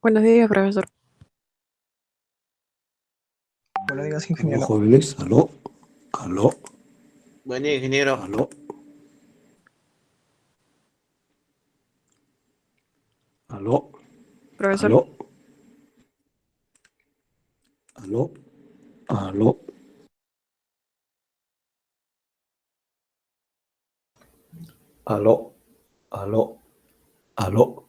Buenos días, profesor. Buenos días, Aló, ingeniero. jóvenes, aló, aló, Buen día, ingeniero. aló, aló, Profesor, aló, aló, aló, aló, aló, aló.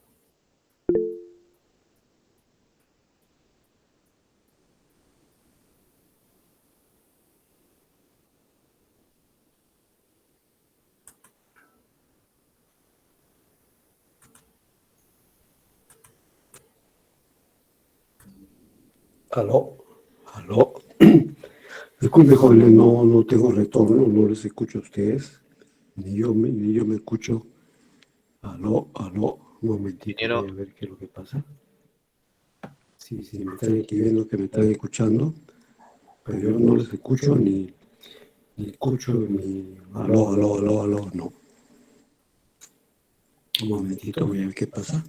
Aló, aló. Disculpe, jóvenes, no tengo retorno, no les escucho a ustedes, ni yo me escucho. Aló, aló, un momentito, voy Ingeniero, a ver qué es lo que pasa. Sí, sí, me están escribiendo que me están escuchando, pero yo no les escucho ni escucho ni aló, aló, aló, aló, no. Un momentito, voy a ver qué pasa.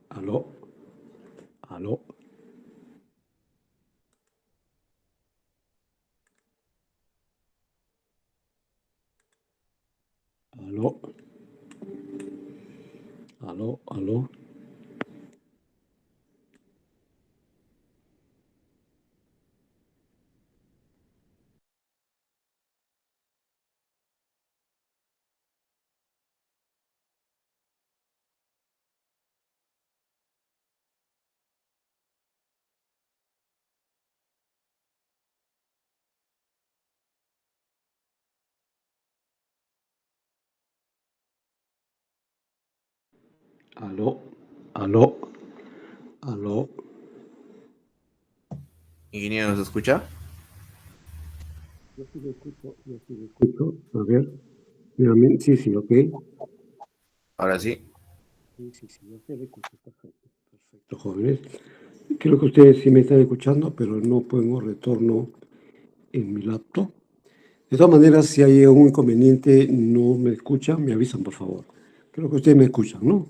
Aló, aló, aló, aló, aló. Aló, aló, aló. ingeniero, ¿nos escucha? Yo sí lo escucho, yo sí lo escucho. A ver, nuevamente, sí, sí, ok. Ahora sí. Sí, sí, sí, yo sí lo escucho, perfecto. Perfecto, jóvenes. Creo que ustedes sí me están escuchando, pero no pongo retorno en mi laptop. De todas maneras, si hay un inconveniente, no me escuchan, me avisan, por favor. Creo que ustedes me escuchan, ¿no?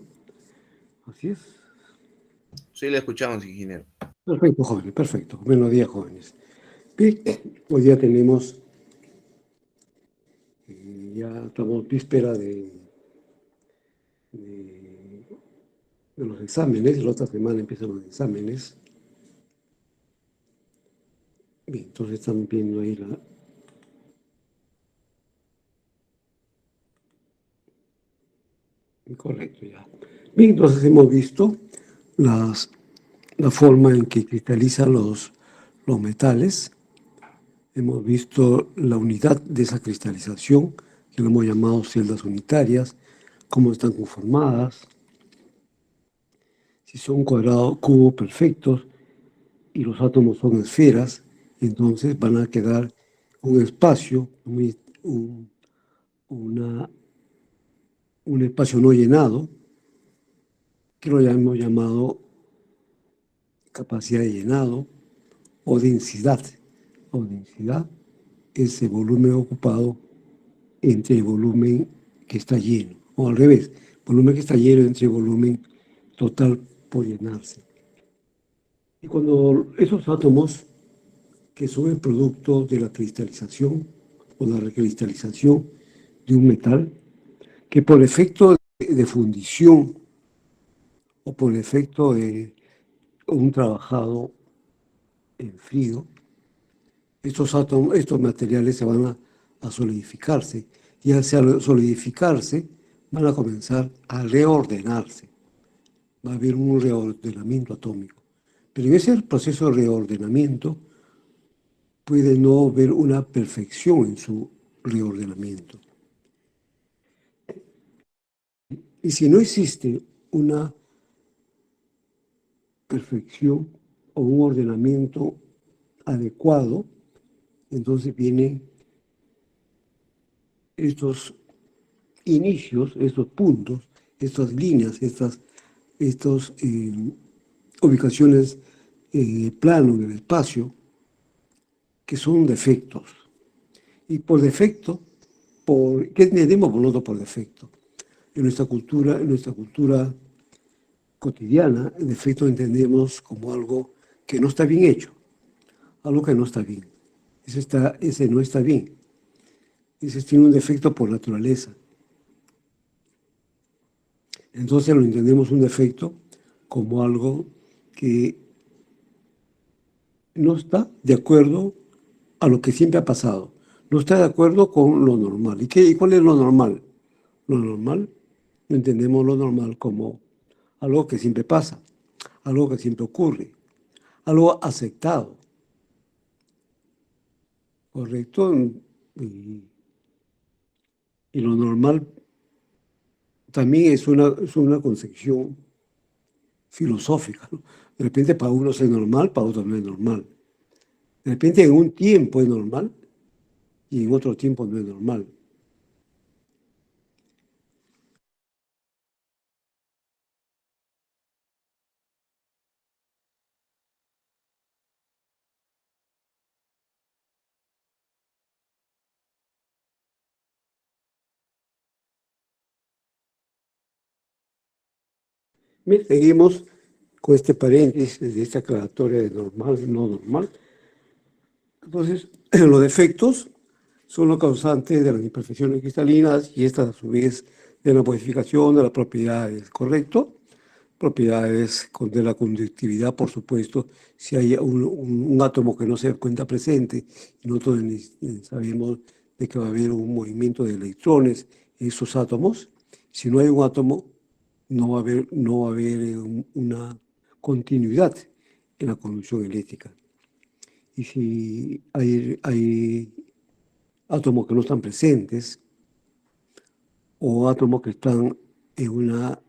Así es. Sí, le escuchamos, ingeniero. Perfecto, jóvenes, perfecto. Buenos días, jóvenes. Bien, hoy día tenemos, ya estamos víspera de, de los exámenes, la otra semana empiezan los exámenes. Bien, entonces están viendo ahí la... Correcto, ya. Bien, entonces hemos visto las, la forma en que cristalizan los metales. Hemos visto la unidad de esa cristalización, que lo hemos llamado celdas unitarias, cómo están conformadas, si son cuadrados, cubos perfectos y los átomos son esferas, entonces van a quedar un espacio, una- un espacio no llenado, que lo hemos llamado capacidad de llenado o densidad. O densidad es el volumen ocupado entre el volumen que está lleno, o al revés, volumen que está lleno entre volumen total por llenarse. Y cuando esos átomos, que son el producto de la cristalización o la recristalización de un metal, que por efecto de fundición o por efecto de un trabajado en frío, estos átomos, estos materiales se van a solidificarse y al solidificarse van a comenzar a reordenarse. Va a haber un reordenamiento atómico. Pero en ese proceso de reordenamiento puede no haber una perfección en su reordenamiento. Y si no existe una perfección o un ordenamiento adecuado, entonces vienen estos inicios, estos puntos, estas líneas, estas ubicaciones plano en el espacio, que son defectos. Y por defecto, ¿qué entendemos por nosotros por defecto? En nuestra cultura cotidiana, el defecto entendemos como algo que no está bien hecho, algo que no está bien. Ese no está bien. Ese tiene un defecto por naturaleza. Entonces lo entendemos un defecto como algo que no está de acuerdo a lo que siempre ha pasado. No está de acuerdo con lo normal. ¿Y cuál es lo normal? Lo normal, entendemos lo normal como algo que siempre pasa, algo que siempre ocurre, algo aceptado, ¿correcto? Y lo normal también es una concepción filosófica, ¿no? De repente para unos es normal, para otros no es normal. De repente en un tiempo es normal y en otro tiempo no es normal. Bien, seguimos con este paréntesis de esta aclaratoria de normal, no normal. Entonces, los defectos son los causantes de las imperfecciones cristalinas y estas a su vez de la modificación de las propiedades, ¿correcto? Propiedades de la conductividad, por supuesto, si hay un átomo que no se encuentra presente, y nosotros sabemos de que va a haber un movimiento de electrones en esos átomos. Si no hay un átomo, no va a haber una continuidad en la conducción eléctrica. Y si hay átomos que no están presentes o átomos que están en una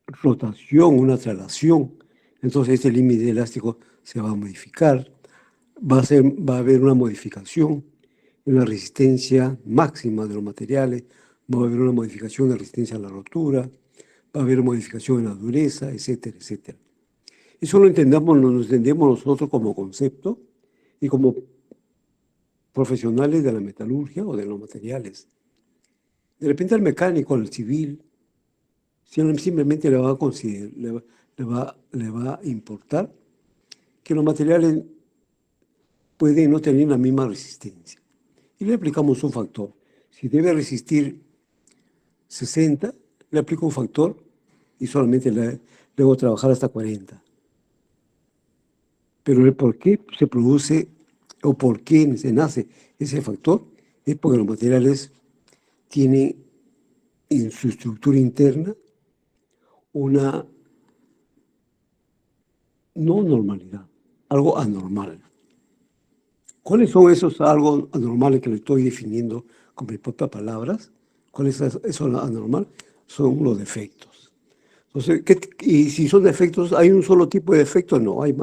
rotación, una traslación, entonces este límite elástico se va a modificar, va a haber una modificación en la resistencia máxima de los materiales, va a haber una modificación en la resistencia a la rotura, va a haber modificación en la dureza, etcétera, etcétera. Eso lo entendemos nosotros como concepto y como profesionales de la metalurgia o de los materiales. De repente al mecánico, al civil, simplemente le va a considerar, le va a importar que los materiales pueden no tener la misma resistencia. Y le aplicamos un factor. Si debe resistir 60, le aplico un factor y solamente luego trabajar hasta 40. Pero el por qué se produce o por qué se nace ese factor es porque los materiales tienen en su estructura interna una no normalidad, algo anormal. ¿Cuáles son esos algo anormales que le estoy definiendo con mis propias palabras? ¿Cuál es eso anormal? Son los defectos. Entonces, y si son defectos, ¿hay un solo tipo de defecto? No, hay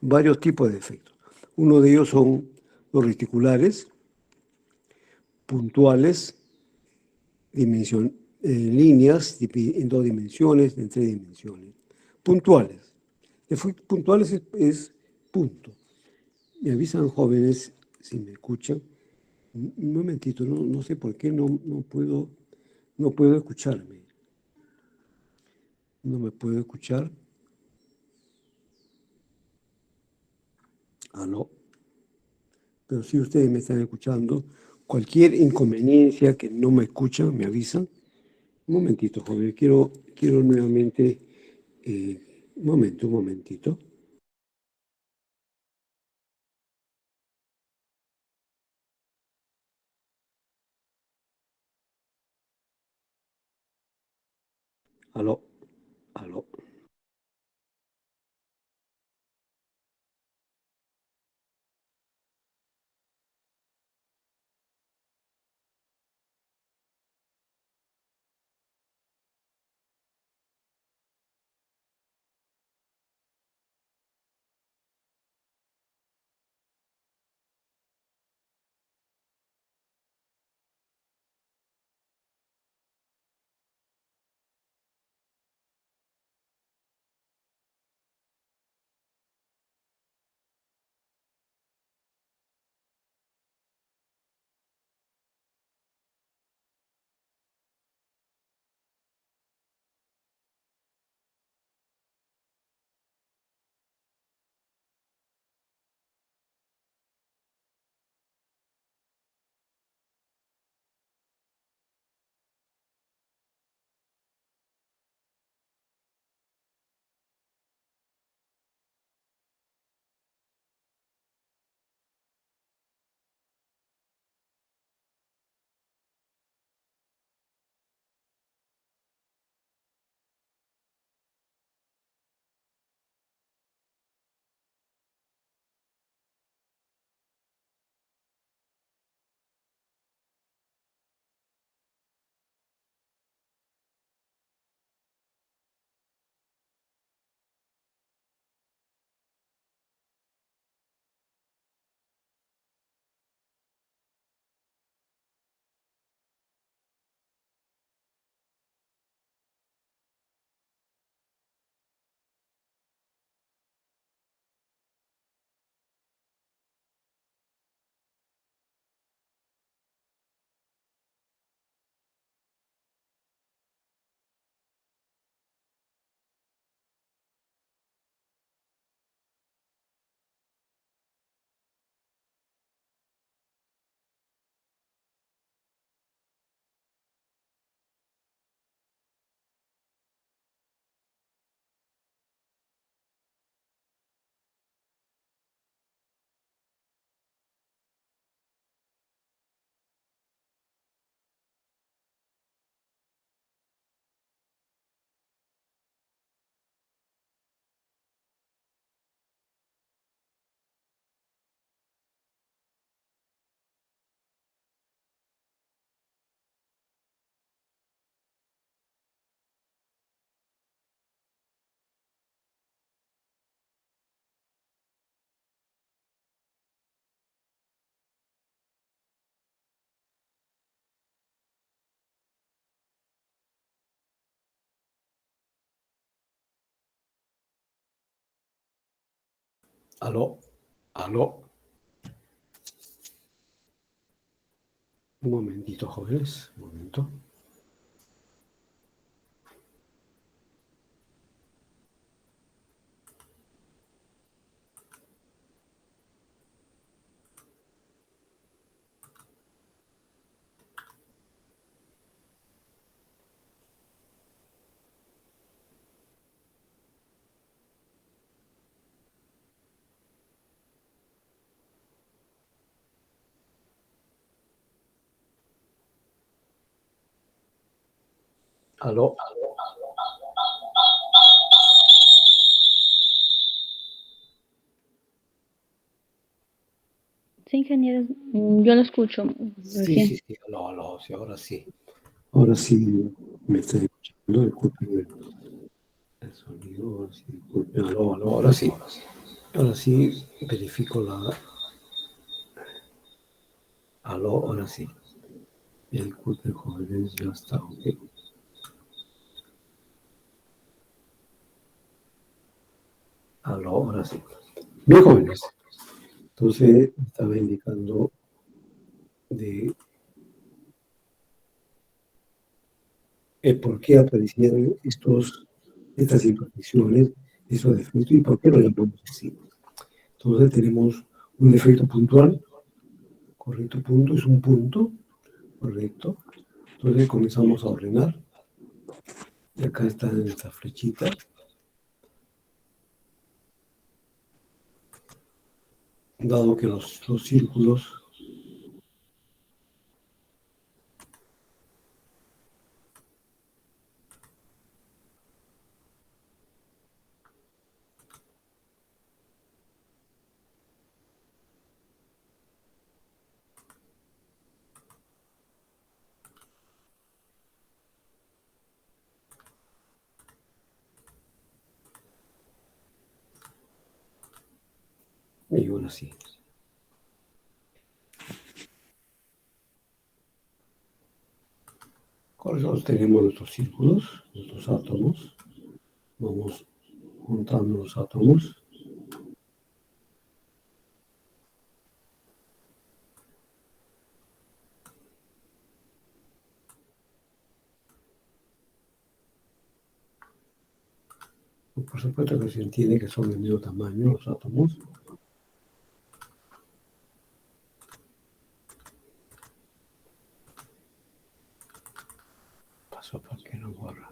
varios tipos de defectos. Uno de ellos son los reticulares, puntuales, líneas en 2 dimensiones, en 3 dimensiones. Puntuales. Puntuales es punto. Me avisan jóvenes si me escuchan. Un momentito, no sé por qué no puedo escucharme. No me puedo escuchar. Aló. Pero si ustedes me están escuchando, cualquier inconveniencia que no me escuchan, me avisan. Un momentito, joven. Quiero nuevamente. Un momentito. Aló. Aló. Aló, aló. Un momentito, jóvenes, un momento. Aló. Sí, ingeniero, yo lo escucho Sí, recién. sí, aló, aló, sí, ahora sí. Ahora sí me estoy escuchando, disculpen el sonido, ahora sí, disculpen, aló, aló, ahora sí. Ahora sí verifico la... Aló, ahora sí. Disculpen, jóvenes, ya está, ok. Aló, ahora sí. Bien, jóvenes. Entonces, estaba indicando de por qué aparecieron estas imperfecciones, estos defectos y por qué lo llamamos así. Entonces, tenemos un defecto puntual, correcto, punto es un punto, correcto. Entonces, comenzamos a ordenar. Y acá está nuestra flechita. Dado que los círculos y ahora sí. Con eso tenemos nuestros círculos, nuestros átomos. Vamos juntando los átomos. Por supuesto que se entiende que son del mismo tamaño los átomos. Paso para que no borra.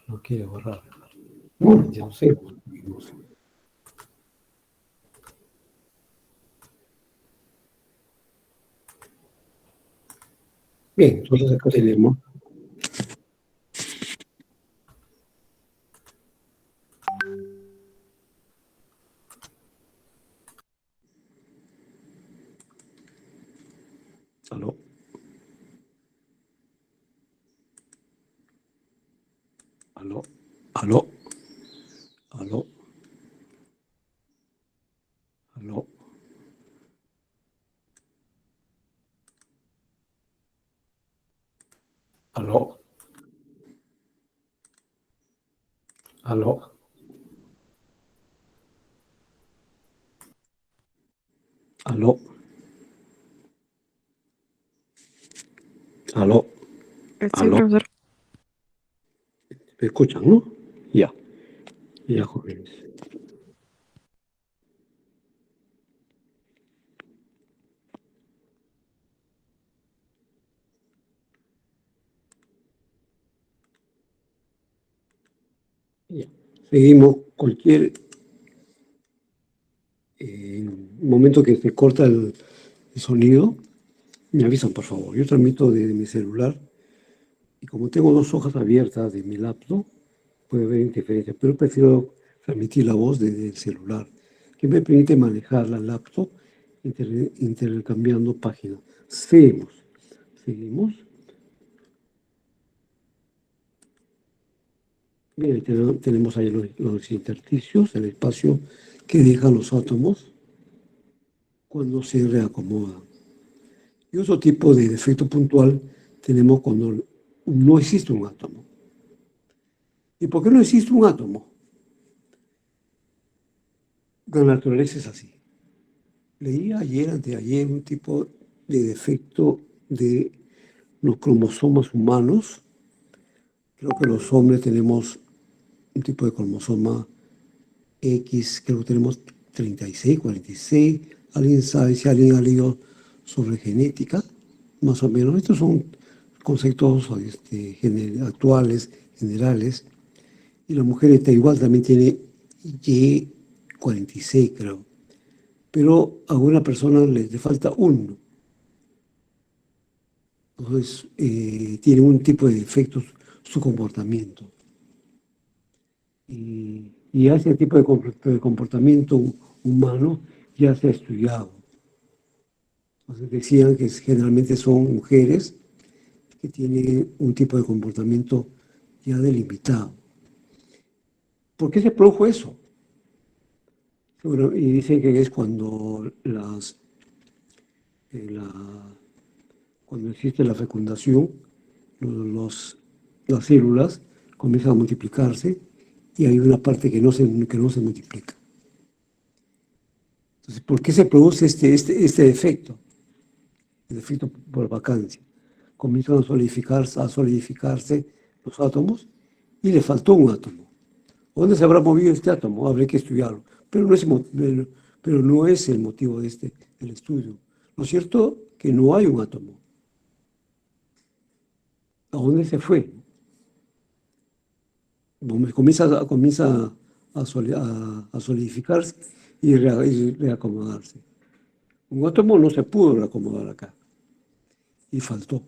No quiere borrar. No, ya no sé. No sé. Bien, entonces acá tenemos aló, aló, aló, aló, aló, aló, aló, aló, aló, Sí, aló. profesor. ¿Me escuchan, no? Ya, ya, jóvenes. Ya. Seguimos cualquier momento que se corta el sonido, me avisan, por favor. Yo transmito desde mi celular y como tengo dos hojas abiertas de mi laptop, puede haber interferencias, pero prefiero transmitir la voz desde el celular, que me permite manejar la laptop intercambiando páginas. Seguimos, seguimos. Bien, ahí tenemos ahí los intersticios, el espacio que dejan los átomos cuando se reacomodan. Y otro tipo de defecto puntual tenemos cuando no existe un átomo. ¿Y por qué no existe un átomo? La naturaleza es así. Leí ayer, anteayer, un tipo de defecto de los cromosomas humanos. Creo que los hombres tenemos un tipo de cromosoma X, creo que tenemos 36, 46. ¿Alguien sabe si alguien ha leído sobre genética? Más o menos. Estos son conceptos actuales, generales. Y la mujer está igual, también tiene Y46, creo. Pero a una persona le falta uno. Entonces, tiene un tipo de defectos su comportamiento. Y ese tipo de comportamiento humano ya se ha estudiado. Entonces decían que generalmente son mujeres que tienen un tipo de comportamiento ya delimitado. ¿Por qué se produjo eso? Bueno, y dicen que es cuando eh, la- cuando existe la fecundación, las células comienzan a multiplicarse y hay una parte que no se multiplica. Entonces, ¿por qué se produce este defecto? El efecto por vacancia. Comienzan a solidificarse los átomos y le faltó un átomo. ¿Dónde se habrá movido este átomo? Habrá que estudiarlo. Pero no es el motivo del estudio. Lo cierto es que no hay un átomo. ¿A dónde se fue? Comienza a solidificarse y reacomodarse. Un átomo no se pudo reacomodar acá y faltó.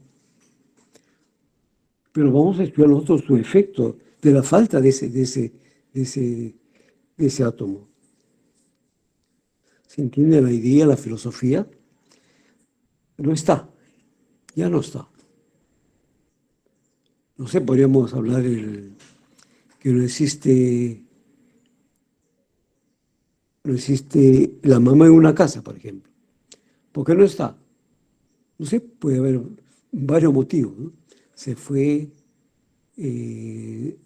Pero vamos a estudiar nosotros su efecto de la falta de ese átomo. ¿Se entiende la idea, la filosofía? No está, ya no está. No sé, podríamos hablar que no existe la mamá en una casa, por ejemplo. ¿Por qué no está? No sé, puede haber varios motivos, ¿no? Se fue, eh,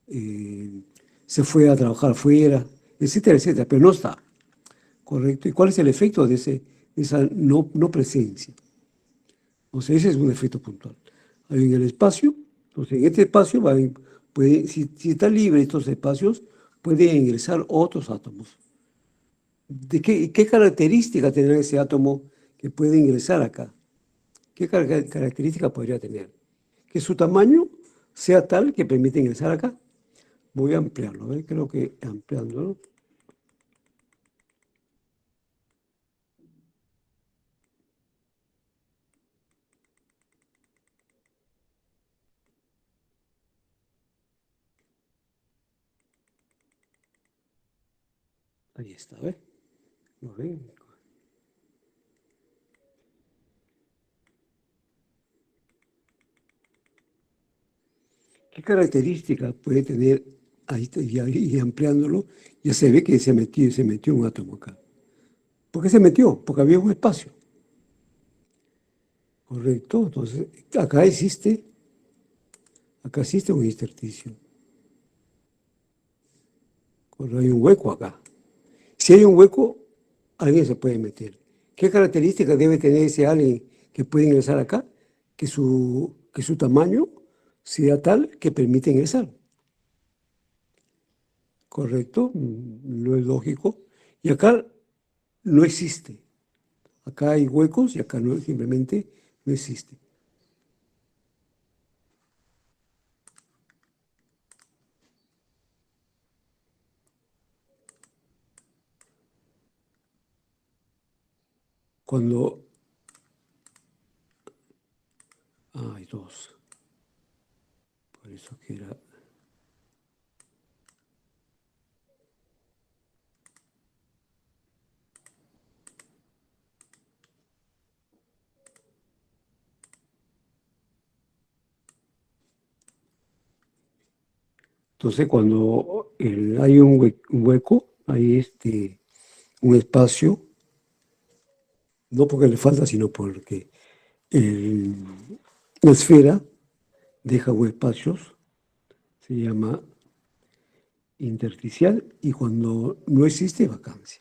eh, se fue a trabajar fuera, etcétera, etcétera, pero no está. ¿Correcto? ¿Y cuál es el efecto de esa no presencia? O sea, ese es un efecto puntual. Hay en el espacio, entonces en este espacio, si está libre estos espacios, pueden ingresar otros átomos. ¿De qué característica tendrá ese átomo que puede ingresar acá? ¿Qué característica podría tener? Que su tamaño sea tal que permite ingresar acá. Voy a ampliarlo, ¿eh? Creo que ampliándolo. Ahí está, ¿ves? ¿Lo ven? ¿Qué características puede tener ahí y ampliándolo? Ya se ve que se metió un átomo acá. ¿Por qué se metió? Porque había un espacio. Correcto. Entonces, acá existe un intersticio. Cuando hay un hueco acá. Si hay un hueco, alguien se puede meter. ¿Qué características debe tener ese alguien que puede ingresar acá? Que su tamaño sea tal que permite ingresar. ¿Correcto? No es lógico. Y acá no existe. Acá hay huecos y acá no, simplemente no existe. Cuando hay dos, por eso que era. Entonces, cuando hay un hueco, hay un espacio, no porque le falta, sino porque la esfera deja espacios, se llama intersticial, y cuando no existe, vacancia.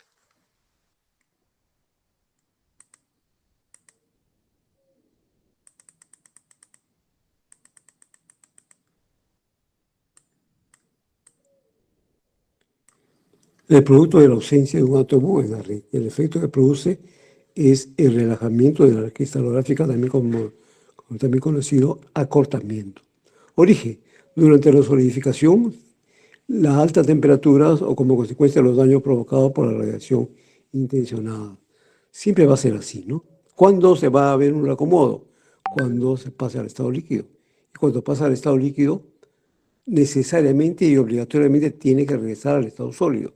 El producto de la ausencia de un átomo en la red. El efecto que produce es el relajamiento de la red cristalográfica, también conocido acortamiento. Origen. Durante la solidificación, las altas temperaturas o como consecuencia de los daños provocados por la radiación intencionada. Siempre va a ser así, ¿no? ¿Cuándo se va a ver un acomodo? Cuando se pasa al estado líquido. Y cuando pasa al estado líquido, necesariamente y obligatoriamente tiene que regresar al estado sólido,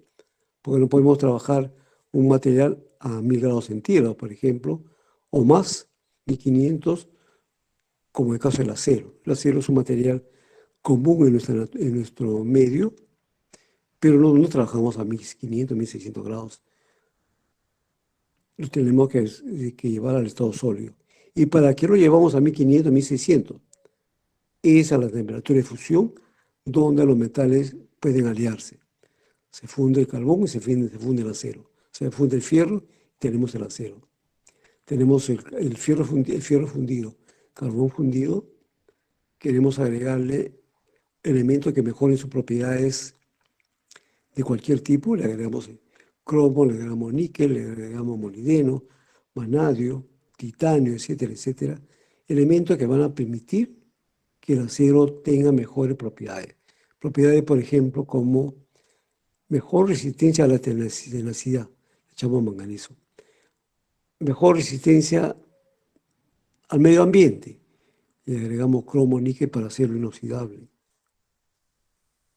porque no podemos trabajar un material a 1000 grados centígrados, por ejemplo, o más, 1500, como el caso del acero. El acero es un material común en nuestro medio, pero no trabajamos a 1500, 1600 grados. Lo tenemos que llevar al estado sólido. ¿Y para qué lo llevamos a 1500, 1600? Es a la temperatura de fusión donde los metales pueden aliarse. Se funde el carbón y se funde el acero. Se funde el fierro y tenemos el acero. Tenemos el fierro fundido, carbón fundido. Queremos agregarle elementos que mejoren sus propiedades de cualquier tipo. Le agregamos cromo, le agregamos níquel, le agregamos molibdeno, vanadio, titanio, etcétera, etcétera. Elementos que van a permitir que el acero tenga mejores propiedades. Propiedades, por ejemplo, como mejor resistencia a la tenacidad, le echamos manganeso. Mejor resistencia al medio ambiente, le agregamos cromo, níquel para hacerlo inoxidable.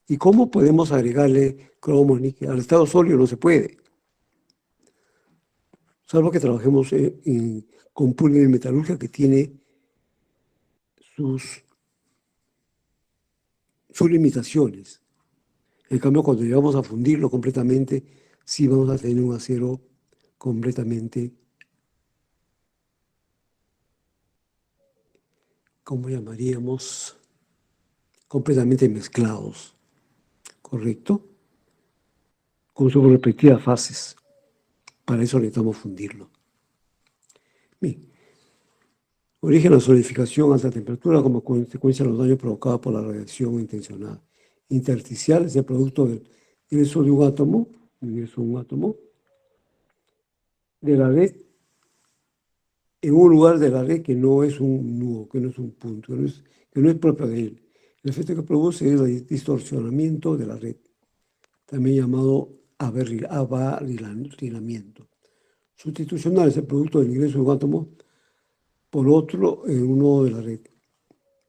¿Y cómo podemos agregarle cromo, níquel? Al estado sólido no se puede. Salvo que trabajemos con polimetalurgia que tiene sus limitaciones. En cambio, cuando llegamos a fundirlo completamente, sí vamos a tener un acero completamente, ¿cómo llamaríamos? Completamente mezclados, ¿correcto? Con sus respectivas fases. Para eso necesitamos fundirlo. Bien. Origen de la solidificación a alta temperatura como consecuencia de los daños provocados por la radiación intencional. Intersticial es el producto del ingreso de un átomo, de la red, en un lugar de la red que no es un nudo, que no es un punto, que no es propio de él. El efecto que produce es el distorsionamiento de la red, también llamado abarrilamiento. Sustitucional es el producto del ingreso de un átomo por otro en un nodo de la red.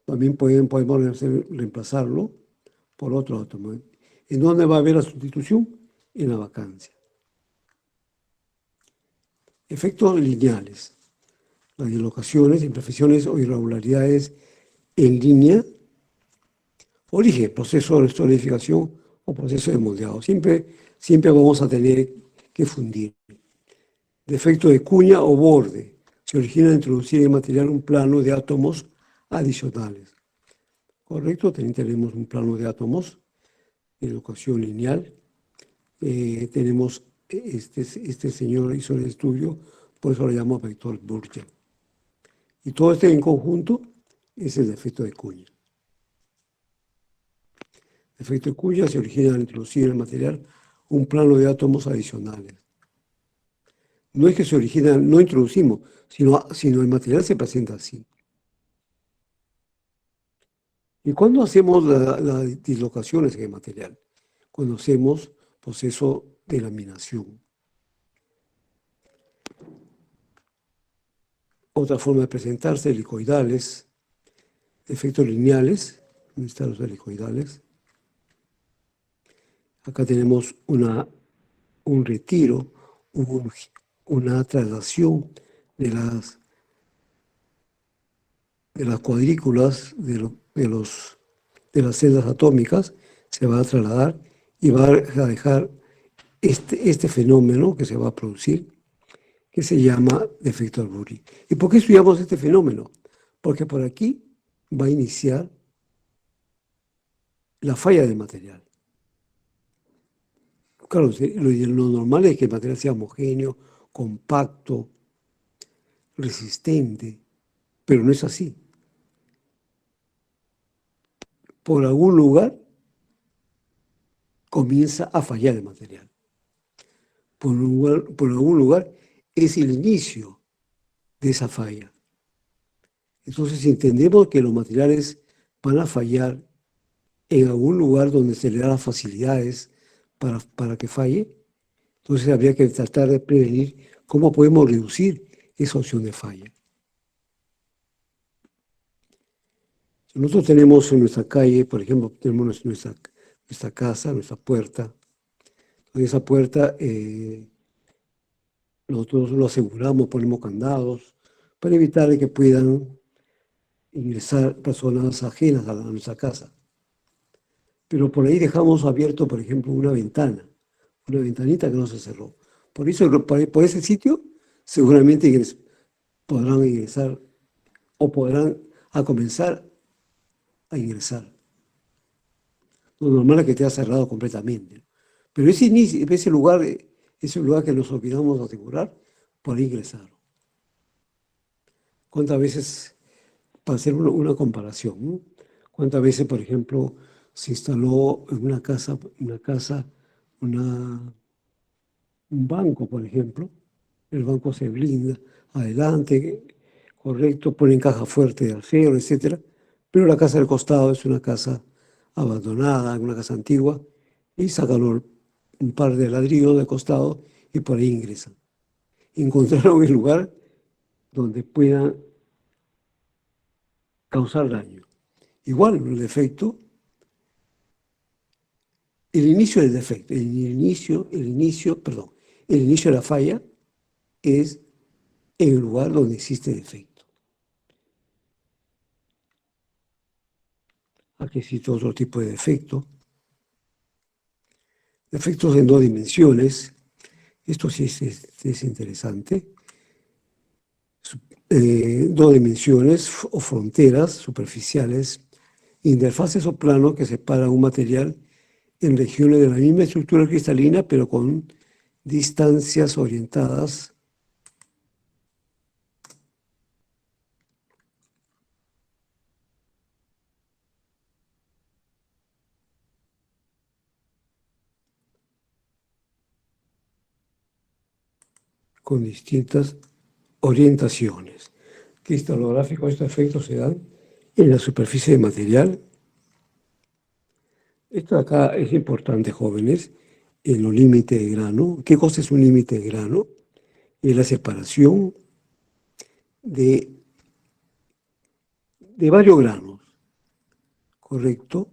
También podemos reemplazarlo por otro átomo. ¿En dónde va a haber la sustitución? En la vacancia. Efectos lineales. Las dislocaciones, imperfecciones o irregularidades en línea. Origen, proceso de solidificación o proceso de moldeado. Siempre vamos a tener que fundir. Defecto de cuña o borde. Se origina de introducir en el material un plano de átomos adicionales. ¿Correcto? También tenemos un plano de átomos de locación lineal. Tenemos, este señor hizo el estudio, por eso lo llamo vector Burger. Y todo este en conjunto es el defecto de cuña. El efecto de cuña se origina al introducir en el material un plano de átomos adicionales. No es que se origina, no introducimos, sino el material se presenta así. ¿Y cuándo hacemos las dislocaciones en el material? Cuando hacemos proceso de laminación. Otra forma de presentarse, helicoidales, efectos lineales, ¿dónde están los helicoidales? Acá tenemos un retiro, una traslación de las cuadrículas de las celdas atómicas, se va a trasladar y va a dejar este fenómeno que se va a producir, que se llama defecto Albury. ¿Y por qué estudiamos este fenómeno? Porque por aquí va a iniciar la falla del material. Claro, lo normal es que el material sea homogéneo, compacto, resistente, pero no es así. Por algún lugar comienza a fallar el material. Por algún lugar es el inicio de esa falla. Entonces, si entendemos que los materiales van a fallar en algún lugar donde se le da las facilidades para que falle, entonces habría que tratar de prevenir cómo podemos reducir esa opción de falla. Nosotros tenemos en nuestra calle, por ejemplo, tenemos nuestra casa, nuestra puerta. En esa puerta nosotros lo aseguramos, ponemos candados para evitar que puedan ingresar personas ajenas a nuestra casa. Pero por ahí dejamos abierto, por ejemplo, una ventanita que no se cerró. Por eso, por ese sitio, seguramente podrán ingresar o podrán comenzar a ingresar. Lo normal es que esté cerrado completamente. Pero ese lugar que nos olvidamos de asegurar, por ahí ingresaron. ¿Cuántas veces, para hacer una comparación, ¿no? ¿Cuántas veces, por ejemplo, se instaló en una casa un banco, por ejemplo? El banco se blinda adelante, correcto, ponen caja fuerte de acero, etcétera, pero la casa del costado es una casa abandonada, una casa antigua, y sacan un par de ladrillos de costado y por ahí ingresan. Encontraron el lugar donde puedan causar daño. Igual, el defecto, el inicio del defecto, el inicio de la falla es en el lugar donde existe defecto. Aquí existe otro tipo de defecto. Defectos en 2 dimensiones. Esto sí es interesante. 2 dimensiones o fronteras superficiales, interfaces o planos que separan un material en regiones de la misma estructura cristalina, pero con distancias orientadas con distintas orientaciones. Cristalográfico, estos efectos se dan en la superficie de material. Esto de acá es importante, jóvenes, en los límites de grano. ¿Qué cosa es un límite de grano? Es la separación de varios granos, ¿correcto?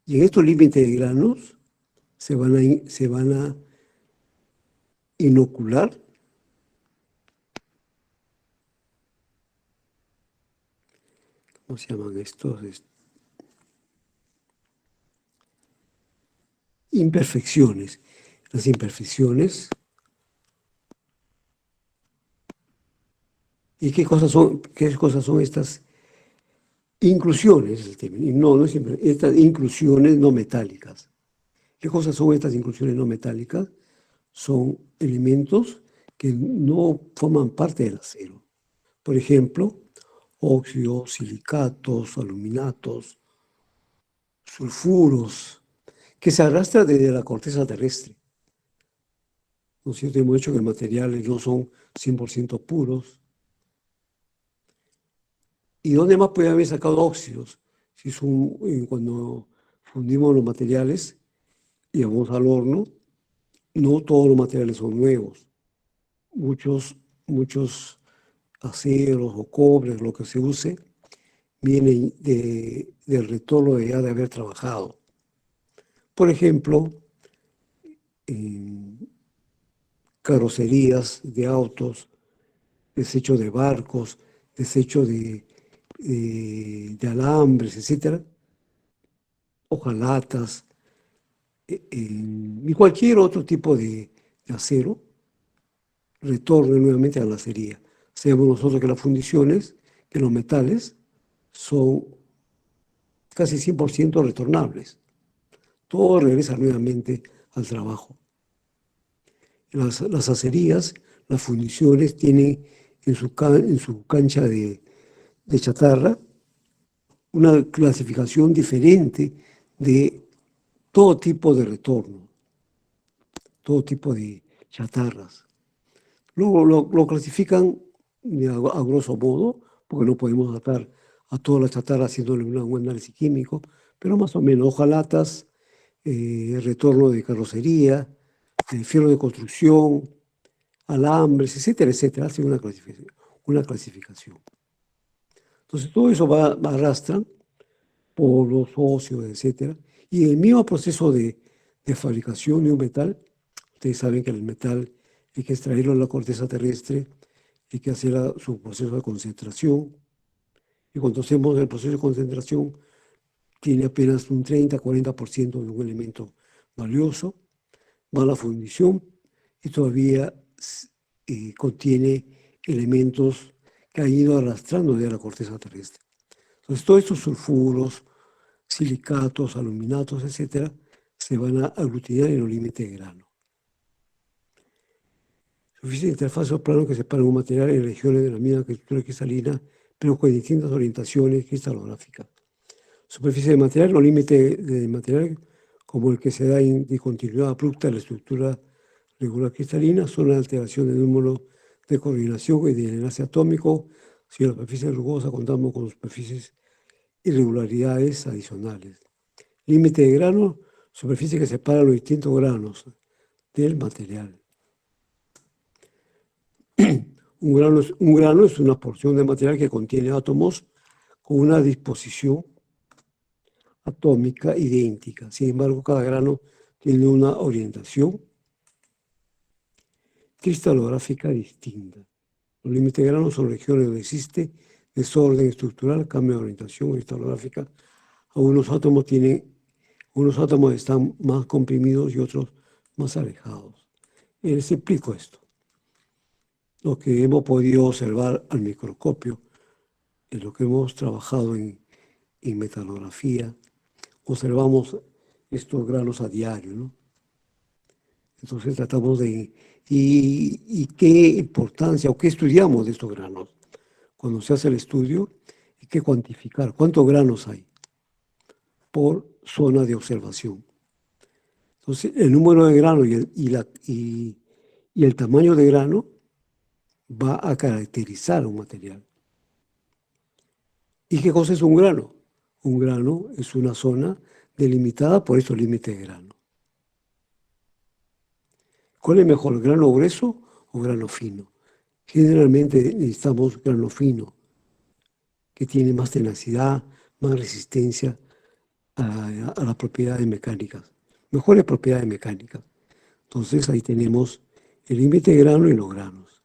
Y en estos límites de granos se van a inocular ¿cómo se llaman estos? Imperfecciones. Las imperfecciones. ¿Y qué cosas son estas inclusiones? No siempre, estas inclusiones no metálicas. ¿Qué cosas son estas inclusiones no metálicas? Son elementos que no forman parte del acero. Por ejemplo, óxidos, silicatos, aluminatos, sulfuros, que se arrastran desde la corteza terrestre. ¿No es cierto? Hemos dicho que los materiales no son 100% puros. ¿Y dónde más puede haber sacado óxidos? Si cuando fundimos los materiales y vamos al horno, no todos los materiales son nuevos. Muchos aceros o cobres, lo que se use, vienen del retorno de ya de haber trabajado. Por ejemplo, en carrocerías de autos, desecho de barcos, desecho de alambres, etcétera, hojalatas, y cualquier otro tipo de acero, retorne nuevamente a la acería. Sabemos nosotros que las fundiciones, que los metales son casi 100% retornables. Todo regresa nuevamente al trabajo. Las acerías, las fundiciones tienen en su cancha de chatarra una clasificación diferente de todo tipo de retorno, todo tipo de chatarras. Luego lo clasifican a grosso modo, porque no podemos atar a toda la chatarra haciéndole un análisis químico, pero más o menos hojalatas, retorno de carrocería, fierro de construcción, alambres, etcétera, etcétera, hacen una clasificación. Entonces todo eso va arrastran polvos, óseos, etcétera, y el mismo proceso de fabricación de un metal, ustedes saben que el metal hay que extraerlo de la corteza terrestre, hay que hacer su proceso de concentración, y cuando hacemos el proceso de concentración tiene apenas un 30-40% de un elemento valioso, va a la fundición y todavía contiene elementos que han ido arrastrando de la corteza terrestre. Entonces, todos estos sulfuros, silicatos, aluminatos, etcétera, se van a aglutinar en los límites de grano. Superficie de interfaz o plano que separa un material en regiones de la misma estructura cristalina, pero con distintas orientaciones cristalográficas. Superficie de material, los límites de material, como el que se da en discontinuidad abrupta de la estructura regular cristalina, son la alteración del número de coordinación y de enlace atómico. Si en la superficie rugosa contamos con superficies irregularidades adicionales. Límite de grano, superficie que separa los distintos granos del material. Un grano es una porción de material que contiene átomos con una disposición atómica idéntica. Sin embargo, cada grano tiene una orientación cristalográfica distinta. Los límites de grano son regiones donde existe desorden estructural, cambio de orientación cristalográfica. Unos átomos están más comprimidos y otros más alejados. Les explico esto. Lo que hemos podido observar al microscopio, en lo que hemos trabajado en metalografía, observamos estos granos a diario, ¿no? Entonces tratamos de... ¿Y qué importancia o qué estudiamos de estos granos? Cuando se hace el estudio, hay que cuantificar cuántos granos hay por zona de observación. Entonces, el número de granos y el tamaño de grano va a caracterizar un material. ¿Y qué cosa es un grano? Un grano es una zona delimitada por estos límites de grano. ¿Cuál es mejor, grano grueso o grano fino? Generalmente necesitamos grano fino, que tiene más tenacidad, más resistencia a las propiedades mecánicas, mejores propiedades mecánicas. Entonces ahí tenemos el límite de grano y los granos.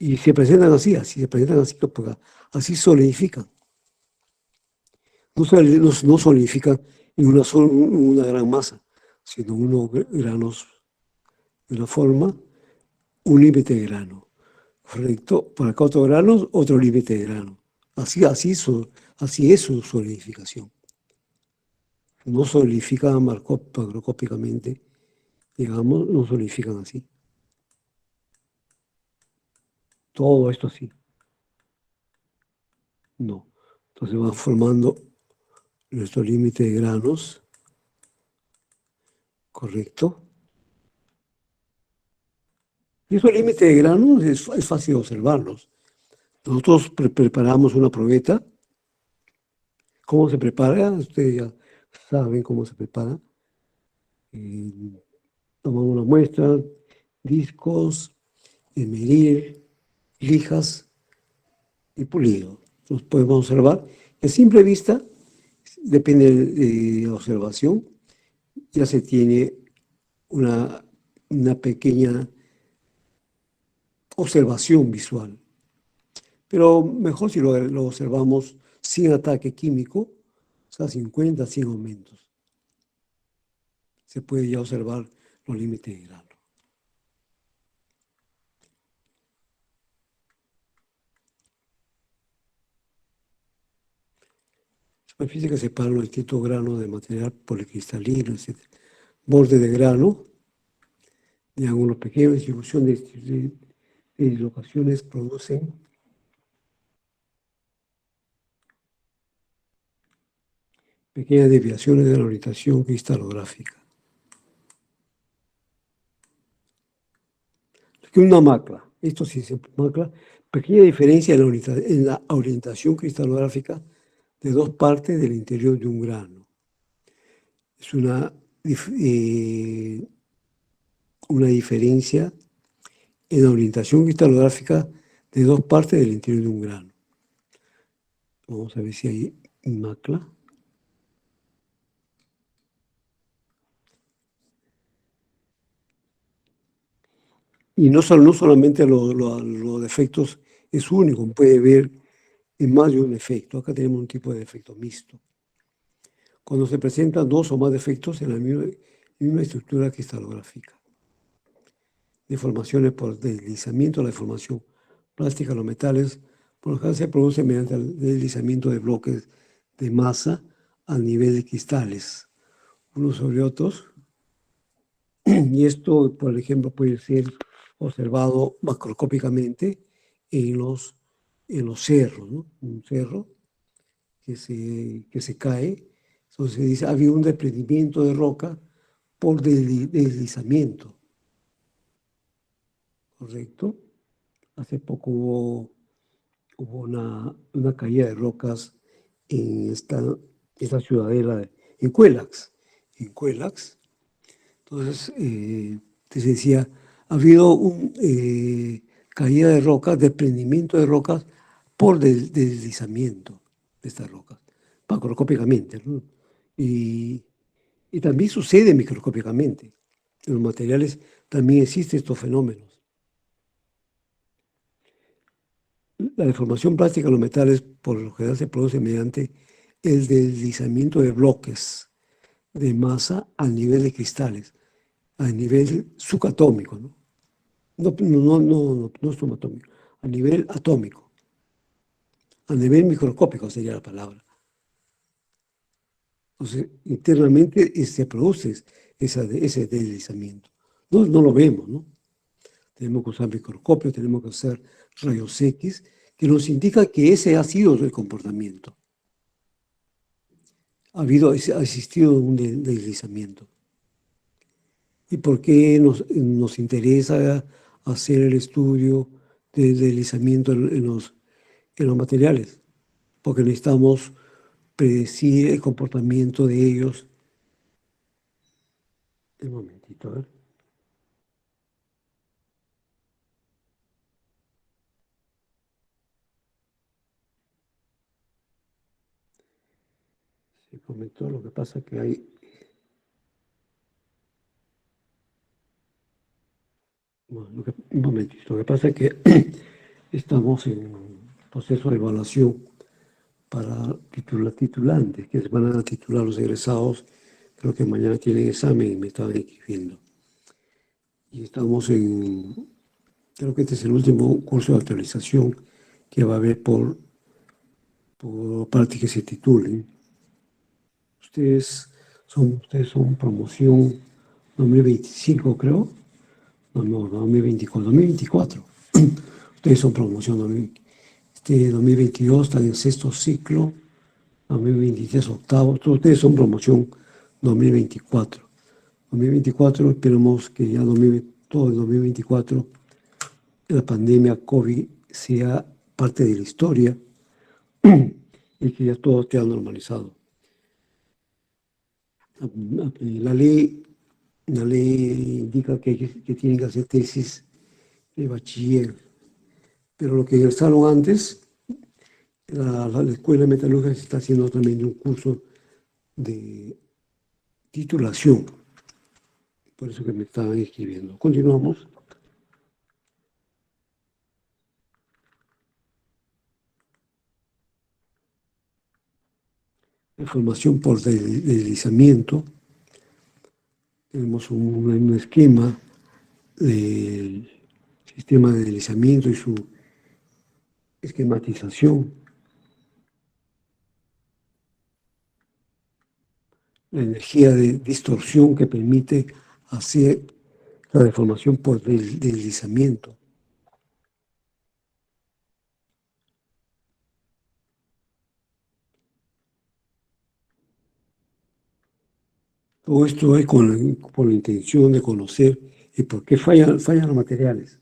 Y se presentan así, porque así solidifican. No solidifican en una gran masa, sino unos granos de una forma, un límite de grano. Correcto, para acá otros granos, otro límite de grano. Así es su solidificación. No solidifican macroscópicamente, digamos, no solidifican así. Todo esto sí. No. Entonces van formando nuestro límite de granos. Correcto. Y esos límites de granos es fácil observarlos. Nosotros preparamos una probeta. ¿Cómo se prepara? Ustedes ya saben cómo se prepara. Tomamos una muestra, discos, medir, lijas y pulido. Los podemos observar. A simple vista, depende de la observación, ya se tiene una pequeña observación visual. Pero mejor si lo observamos sin ataque químico, sea, 50, 100 aumentos. Se puede ya observar los límites de grano. Superficie que separa los distintos granos de material policristalino, etc. Borde de grano, de ángulos pequeños, distribución de dislocaciones producen pequeñas desviaciones de la orientación cristalográfica. Aquí una macla, esto sí es macla, pequeña diferencia en la orientación cristalográfica de dos partes del interior de un grano. Es una diferencia en la orientación cristalográfica de dos partes del interior de un grano. Vamos a ver si hay macla. Y no solamente los defectos es único, puede ver en más de un efecto. Acá tenemos un tipo de defecto mixto. Cuando se presentan dos o más defectos en la misma estructura cristalográfica. Deformaciones por deslizamiento, la deformación plástica de los metales, por lo general se produce mediante el deslizamiento de bloques de masa a nivel de cristales, unos sobre otros. Y esto, por ejemplo, puede ser observado macroscópicamente en los cerros, ¿no? Un cerro que se cae, entonces se dice, había un desprendimiento de roca por deslizamiento, ¿correcto? Hace poco hubo una caída de rocas en esta ciudadela, en Cuelax. En Cuelax. Entonces, te decía, ha habido una caída de rocas, desprendimiento de rocas por deslizamiento de estas rocas, macroscópicamente, ¿no? Y también sucede microscópicamente. En los materiales también existen estos fenómenos. La deformación plástica de los metales por lo general se produce mediante el deslizamiento de bloques de masa al nivel de cristales, a nivel subatómico, ¿no? No subatómico, a nivel atómico, a nivel microscópico sería la palabra. Entonces, internamente se produce ese deslizamiento. No lo vemos, ¿no? Tenemos que usar microscopio, tenemos que usar rayos X, que nos indica que ese ha sido el comportamiento. Ha existido un deslizamiento. ¿Y por qué nos interesa hacer el estudio del deslizamiento en los materiales? Porque necesitamos predecir el comportamiento de ellos. Un momentito, a ver. Se comentó, lo que pasa que hay... Bueno, un momentito, lo que pasa es que estamos en proceso de evaluación para titulantes, que se van a titular los egresados. Creo que mañana tienen examen y me estaban escribiendo. Y estamos creo que este es el último curso de actualización que va a haber por parte que se titulen. Ustedes son promoción 2025, creo. No, 2024. Ustedes son promoción 2022, están en sexto ciclo, 2023 octavo. Ustedes son promoción 2024. 2024, esperamos que ya todo el 2024 la pandemia COVID sea parte de la historia y que ya todo esté normalizado. La ley indica que tienen que hacer tesis de bachiller, pero lo que ingresaron antes, la Escuela de Metalurgia se está haciendo también un curso de titulación, por eso que me estaban escribiendo. Continuamos. formación por deslizamiento. Tenemos un esquema del sistema de deslizamiento y su esquematización. La energía de distorsión que permite hacer la deformación por deslizamiento. Todo esto es con la intención de conocer el por qué fallan los materiales.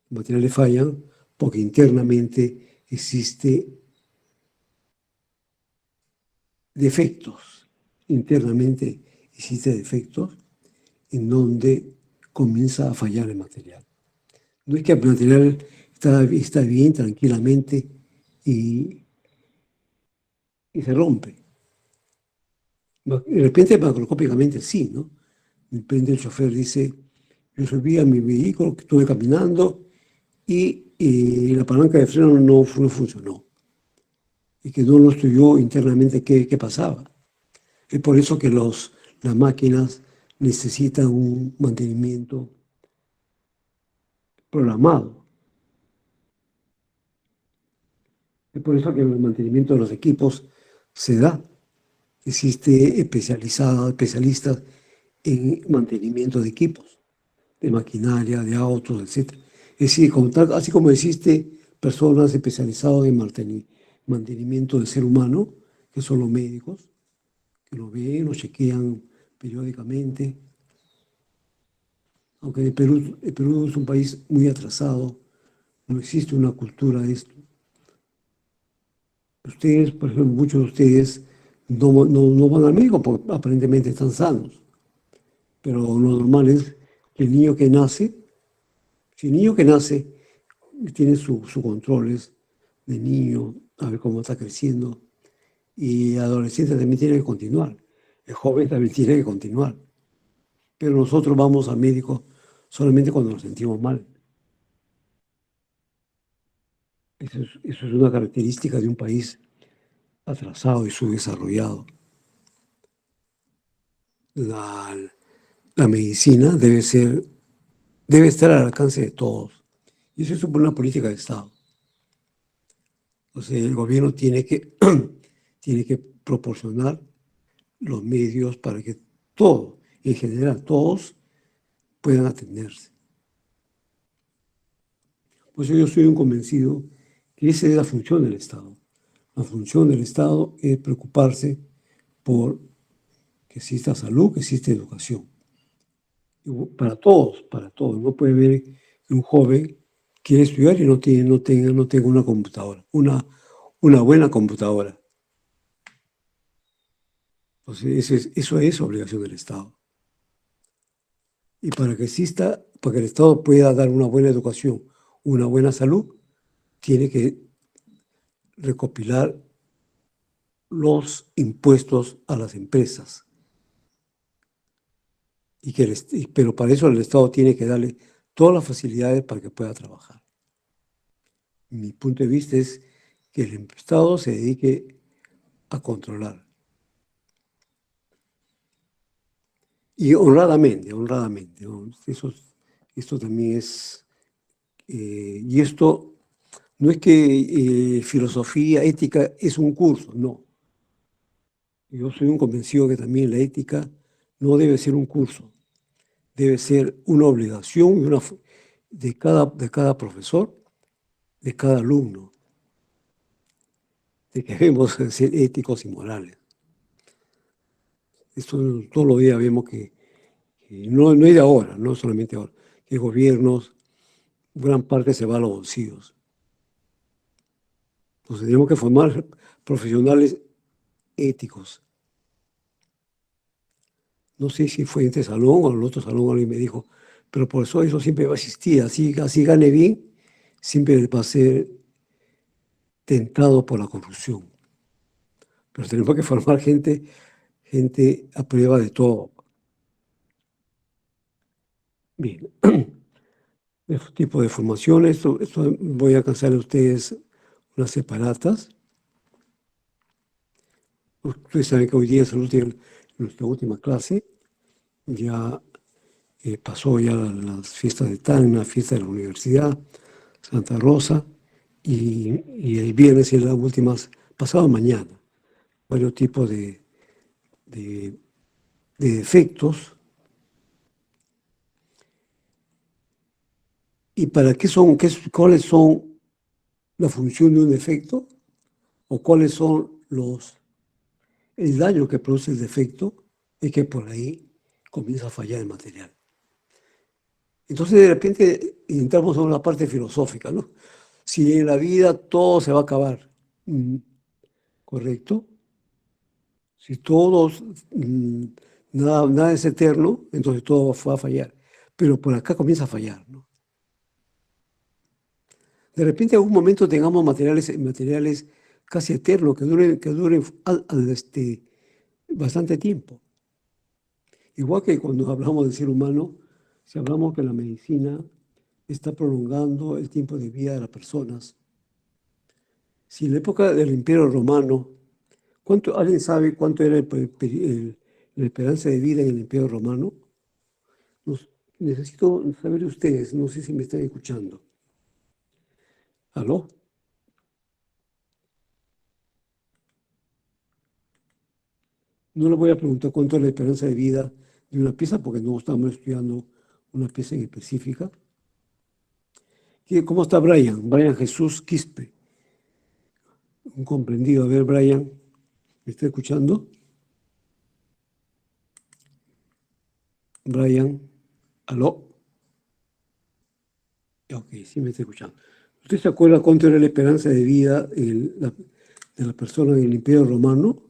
Los materiales fallan porque internamente existe defectos. Internamente existe defectos en donde comienza a fallar el material. No es que el material está bien, tranquilamente, y se rompe. De repente, macroscópicamente sí, ¿no? De repente el chofer dice, yo subí a mi vehículo, que estuve caminando, y la palanca de freno no funcionó. Y que no lo estudió internamente qué pasaba. Es por eso que las máquinas necesitan un mantenimiento programado. Es por eso que el mantenimiento de los equipos se da. Existe especialistas en mantenimiento de equipos, de maquinaria, de autos, etc. Es decir, así como existe personas especializadas en mantenimiento del ser humano, que son los médicos, que lo ven, lo chequean periódicamente. Aunque el Perú es un país muy atrasado, no existe una cultura de esto. Ustedes, por ejemplo, muchos de ustedes no van al médico porque aparentemente están sanos. Pero lo normal es que el niño que nace, si el niño que nace tiene sus controles de niño, a ver cómo está creciendo, y el adolescente también tiene que continuar, el joven también tiene que continuar. Pero nosotros vamos al médico solamente cuando nos sentimos mal. Eso es una característica de un país atrasado y subdesarrollado. La medicina debe estar al alcance de todos. Y eso es una política de Estado. Entonces el gobierno tiene que proporcionar los medios para que todos, en general, todos puedan atenderse. Por eso yo soy un convencido que esa es la función del Estado. La función del Estado es preocuparse por que exista salud, que exista educación. Para todos, para todos. No puede haber que un joven quiere estudiar y no tenga una computadora, una buena computadora. Entonces, eso es obligación del Estado. Y para que el Estado pueda dar una buena educación, una buena salud, tiene que recopilar los impuestos a las empresas. Pero para eso el Estado tiene que darle todas las facilidades para que pueda trabajar. Mi punto de vista es que el Estado se dedique a controlar. Y honradamente. Esto también es... y esto no es que filosofía, ética es un curso, no. Yo soy un convencido que también la ética no debe ser un curso, debe ser una obligación de cada profesor, de cada alumno, de que debemos ser éticos y morales. Esto todos los días vemos que no es de ahora, no solamente ahora, que gobiernos, gran parte se va a los bolsillos. Entonces tenemos que formar profesionales éticos. No sé si fue en este salón o en el otro salón, alguien me dijo, pero por eso siempre va a existir, así gane bien, siempre va a ser tentado por la corrupción. Pero tenemos que formar gente a prueba de todo. Bien, este tipo de formación, esto voy a alcanzar a ustedes unas separatas. Ustedes saben que hoy día es nuestra última clase. Ya pasó ya las fiestas de Tacna, fiesta de la Universidad, Santa Rosa, y el viernes es las últimas, pasado mañana, varios tipos de defectos. ¿Y para qué son, cuáles son la función de un defecto? ¿O cuáles son el daño que produce el defecto? Es que por ahí comienza a fallar el material. Entonces, de repente, entramos a una parte filosófica, ¿no? Si en la vida todo se va a acabar, ¿correcto? Si todos, nada es eterno, entonces todo va a fallar. Pero por acá comienza a fallar, ¿no? De repente, en algún momento tengamos materiales casi eternos, que duren bastante tiempo. Igual que cuando hablamos del ser humano, si hablamos que la medicina está prolongando el tiempo de vida de las personas. Si en la época del Imperio Romano, ¿alguien sabe cuánto era la esperanza de vida en el Imperio Romano? Necesito saber de ustedes, no sé si me están escuchando. ¿Aló? No le voy a preguntar cuánto es la esperanza de vida de una pieza porque no estamos estudiando una pieza en específica. ¿Cómo está Brian? Brian Jesús Quispe. Un comprendido. A ver, Brian, ¿me está escuchando? Brian, ¿aló? Ok, sí me está escuchando. ¿Usted se acuerda cuánto era la esperanza de vida de la persona en el Imperio Romano?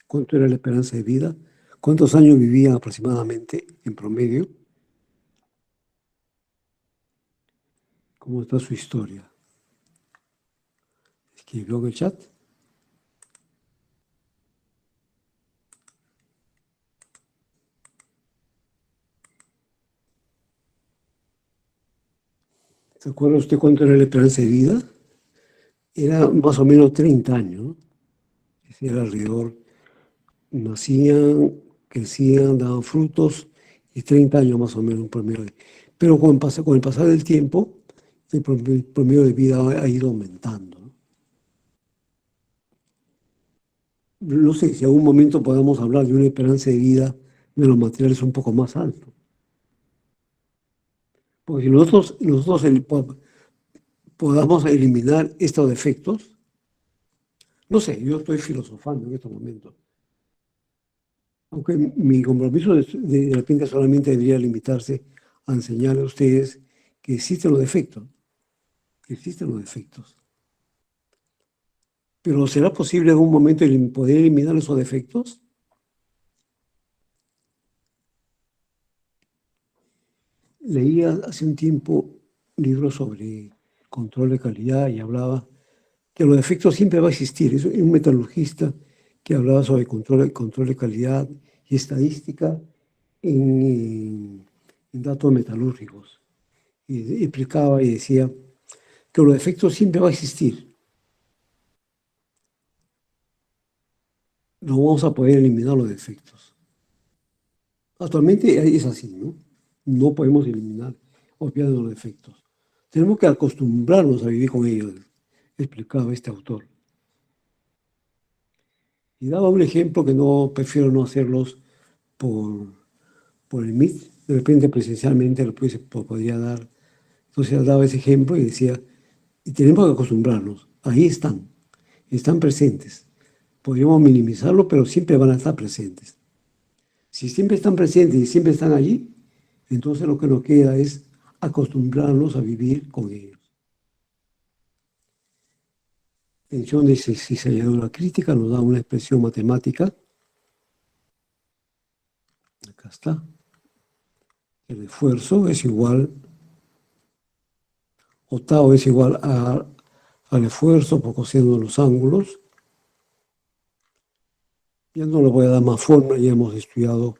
¿Cuánto era la esperanza de vida? ¿Cuántos años vivían aproximadamente en promedio? ¿Cómo está su historia? ¿Escribió en el chat? ¿Se acuerda usted cuánto era la esperanza de vida? Era más o menos 30 años, ¿no? Era alrededor. Nacían, crecían, daban frutos y 30 años más o menos un promedio. Pero con el pasar del tiempo, el promedio de vida ha ido aumentando, ¿no? No sé si en algún momento podamos hablar de una esperanza de vida de los materiales un poco más alto. Porque si nosotros podamos eliminar estos defectos, no sé, yo estoy filosofando en estos momentos. Aunque mi compromiso de repente solamente debería limitarse a enseñarle a ustedes que existen los defectos, que existen los defectos. Pero ¿será posible en algún momento poder eliminar esos defectos? Leía hace un tiempo libros sobre control de calidad y hablaba que los defectos siempre va a existir. Es un metalurgista que hablaba sobre control de calidad y estadística en datos metalúrgicos. Y explicaba y decía que los defectos siempre va a existir. No vamos a poder eliminar los defectos. Actualmente es así, ¿no? No podemos eliminar, obviar los defectos. Tenemos que acostumbrarnos a vivir con ellos, explicaba este autor. Y daba un ejemplo que prefiero no hacerlos por el Meet, de repente presencialmente podría dar. Entonces daba ese ejemplo y decía, y tenemos que acostumbrarnos, ahí están presentes. Podríamos minimizarlo, pero siempre van a estar presentes. Si siempre están presentes y siempre están allí, entonces lo que nos queda es acostumbrarnos a vivir con ellos. Tensión de cisalladura crítica nos da una expresión matemática. Acá está. El esfuerzo es igual, o tau es igual al esfuerzo por coseno de los ángulos. Ya no le voy a dar más forma, ya hemos estudiado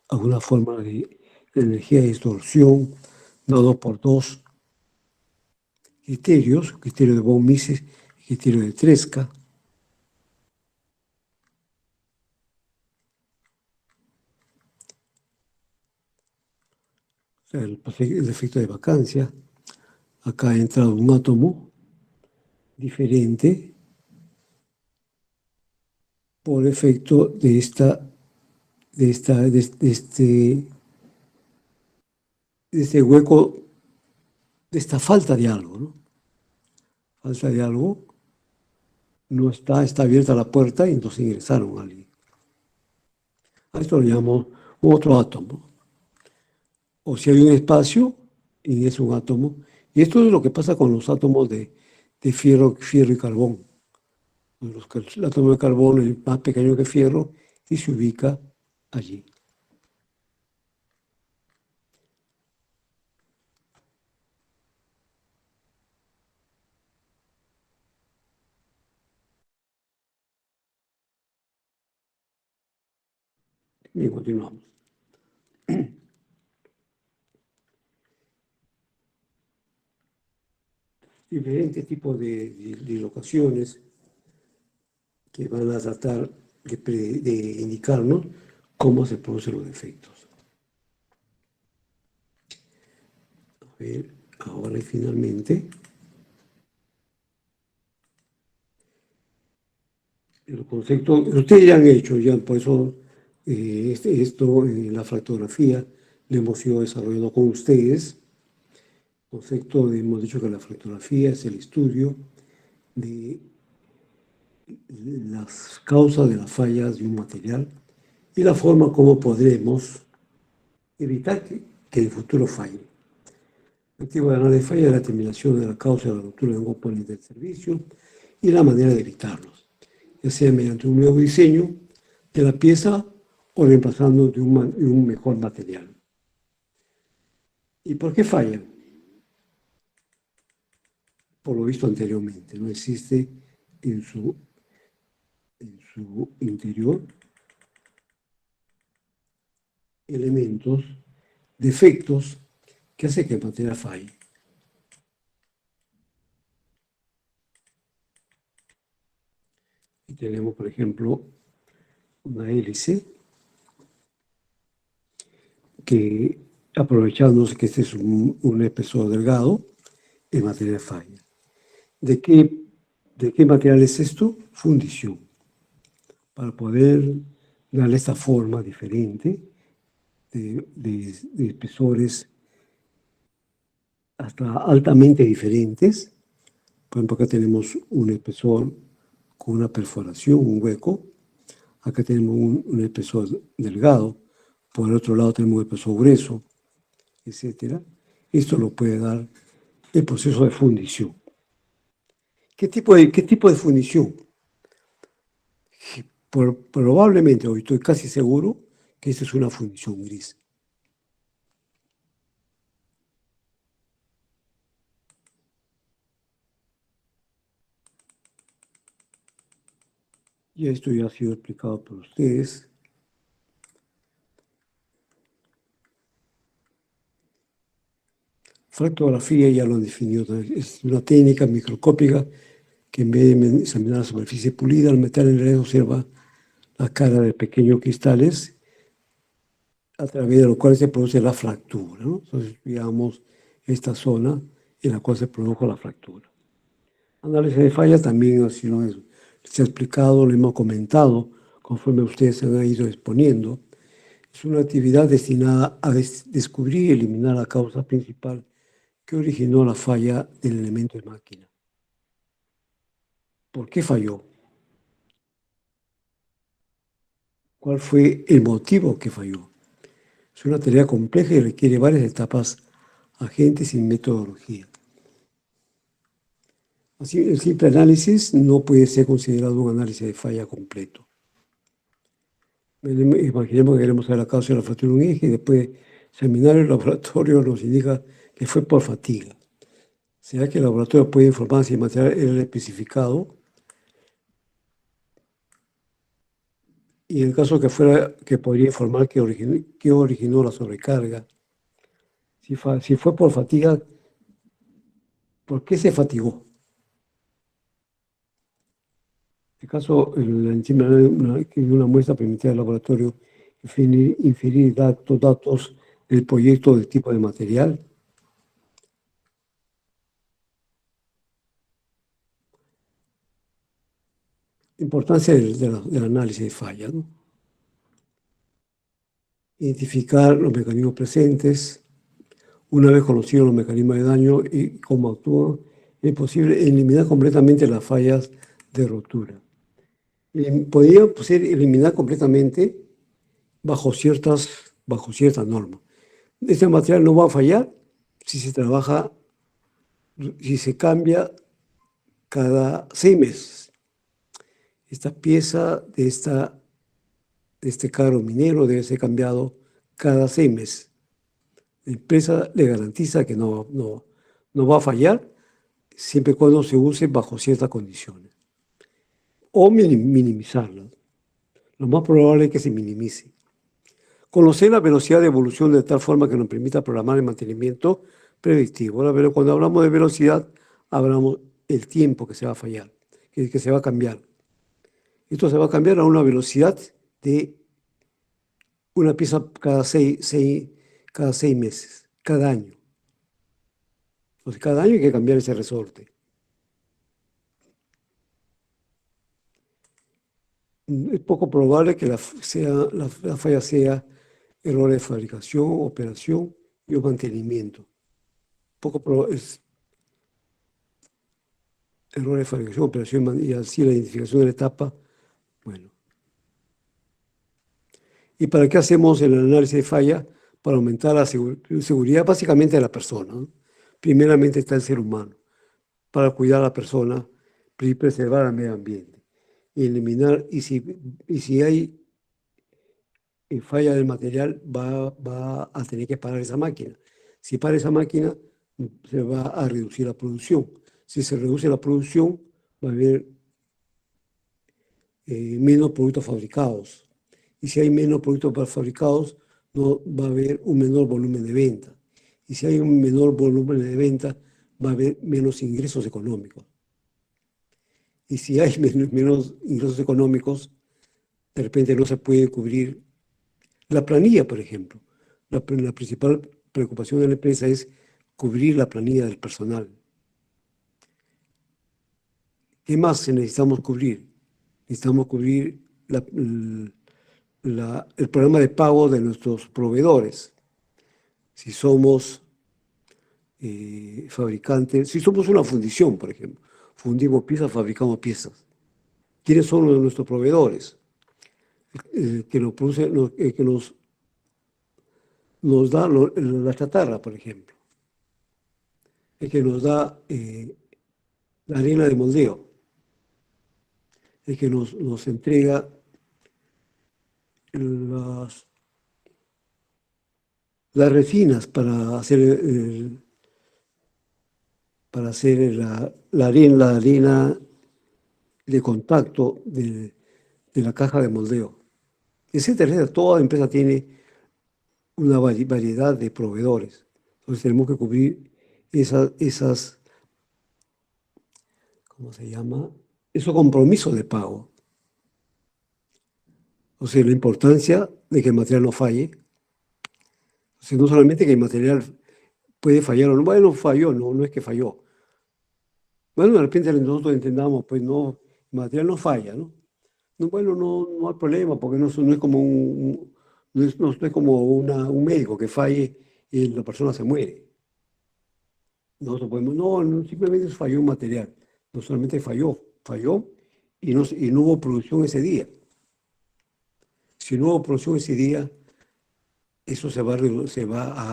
alguna forma de energía de distorsión, dado por dos criterios, criterio de von Mises y criterio de Tresca. sea, el efecto de vacancia. Acá ha entrado un átomo diferente por efecto de este hueco, de esta falta de algo, ¿no? Falta de algo, no está abierta la puerta y entonces ingresaron a alguien. A esto lo llamamos otro átomo. O si hay un espacio, y es un átomo. Y esto es lo que pasa con los átomos de fierro y carbón. El átomo de carbón es más pequeño que fierro y se ubica allí. Bien, continuamos. Diferentes tipos de locaciones que van a tratar de indicarnos cómo se producen los defectos. A ver, ahora y finalmente, el concepto, ustedes ya han hecho, ya por eso esto en la fractografía lo hemos ido desarrollando con ustedes. Concepto, hemos dicho que la fractografía es el estudio de las causas de las fallas de un material y la forma como podremos evitar que en el futuro falle. El objetivo de análisis de falla es la determinación de la causa de la ruptura de un componente del servicio y la manera de evitarlos, ya sea mediante un nuevo diseño de la pieza o reemplazando de un mejor material. ¿Y por qué fallan? Por lo visto anteriormente, no existe en su interior elementos, defectos que hacen que el material falle. Y tenemos, por ejemplo, una hélice que, aprovechándose que este es un espesor delgado, el material falla. ¿De qué material es esto? Fundición. Para poder darle esta forma diferente de espesores hasta altamente diferentes. Por ejemplo, acá tenemos un espesor con una perforación, un hueco. Acá tenemos un espesor delgado. Por el otro lado tenemos un espesor grueso, etc. Esto lo puede dar el proceso de fundición. ¿Qué tipo de fundición? Probablemente, hoy estoy casi seguro que esta es una fundición gris. Y esto ya ha sido explicado por ustedes. Fractografía ya lo han definido. Es una técnica microscópica que en vez de examinar la superficie pulida, al metal en red observa la cara de pequeños cristales a través de los cuales se produce la fractura, ¿no? Entonces estudiamos esta zona en la cual se produjo la fractura. Análisis de falla también, así se ha explicado, lo hemos comentado conforme ustedes se han ido exponiendo. Es una actividad destinada a descubrir y eliminar la causa principal que originó la falla del elemento de máquina. ¿Por qué falló? ¿Cuál fue el motivo que falló? Es una tarea compleja y requiere varias etapas, agentes y metodología. Así, el simple análisis no puede ser considerado un análisis de falla completo. Imaginemos que queremos saber la causa de la fractura de un eje y después examinar el laboratorio nos indica que fue por fatiga. ¿Será que el laboratorio puede informar si el material era el especificado? Y en el caso que fuera, que podría informar qué originó la sobrecarga. Si fue por fatiga, ¿por qué se fatigó? En este caso, una muestra permitía al laboratorio inferir datos el proyecto del tipo de material, importancia del análisis de falla, ¿no? Identificar los mecanismos presentes. Una vez conocidos los mecanismos de daño y cómo actúan, es posible eliminar completamente las fallas de rotura. Podría ser eliminar completamente bajo ciertas normas. Este material no va a fallar si se trabaja, si se cambia cada 6 meses. Esta pieza de este carro minero debe ser cambiado cada 6 meses. La empresa le garantiza que no va a fallar siempre y cuando se use bajo ciertas condiciones. O minimizarla. Lo más probable es que se minimice. Conocer la velocidad de evolución de tal forma que nos permita programar el mantenimiento predictivo. Ahora, cuando hablamos de velocidad, hablamos del tiempo que se va a fallar, que se va a cambiar. Esto se va a cambiar a una velocidad de una pieza cada seis meses, cada año. Entonces, cada año hay que cambiar ese resorte. Es poco probable que la falla sea error de fabricación, operación y mantenimiento. Es error de fabricación, operación y así la identificación de la etapa. Bueno. ¿Y para qué hacemos el análisis de falla? Para aumentar la seguridad básicamente de la persona, ¿no? Primeramente está el ser humano, para cuidar a la persona y preservar al medio ambiente. Y eliminar, y si hay falla del material, va a tener que parar esa máquina. Si para esa máquina, se va a reducir la producción. Si se reduce la producción, va a haber menos productos fabricados. Y si hay menos productos fabricados, no va a haber un menor volumen de venta. Y si hay un menor volumen de venta, va a haber menos ingresos económicos. Y si hay menos ingresos económicos, de repente no se puede cubrir la planilla, por ejemplo. La principal preocupación de la empresa es cubrir la planilla del personal. ¿Qué más necesitamos cubrir? Necesitamos cubrir el programa de pago de nuestros proveedores. Si somos fabricantes, si somos una fundición, por ejemplo, fundimos piezas, fabricamos piezas. ¿Quiénes son nuestros proveedores? Que nos produce, que nos da la chatarra, por ejemplo. El que nos da la arena de moldeo. El que nos entrega las resinas para hacer la arena de contacto de la caja de moldeo. Etcétera. Toda empresa tiene una variedad de proveedores. Entonces tenemos que cubrir esas, ¿cómo se llama? Esos compromisos de pago. O sea, la importancia de que el material no falle. O sea, no solamente que el material puede fallar o no. Bueno, falló, no es que falló. Bueno, de repente nosotros entendamos, pues no, el material no falla, ¿no? Bueno, no hay problema, porque no es como no es como un médico que falle y la persona se muere. Nosotros podemos, simplemente falló un material. No solamente falló y no hubo producción ese día. Si no hubo producción ese día, eso se va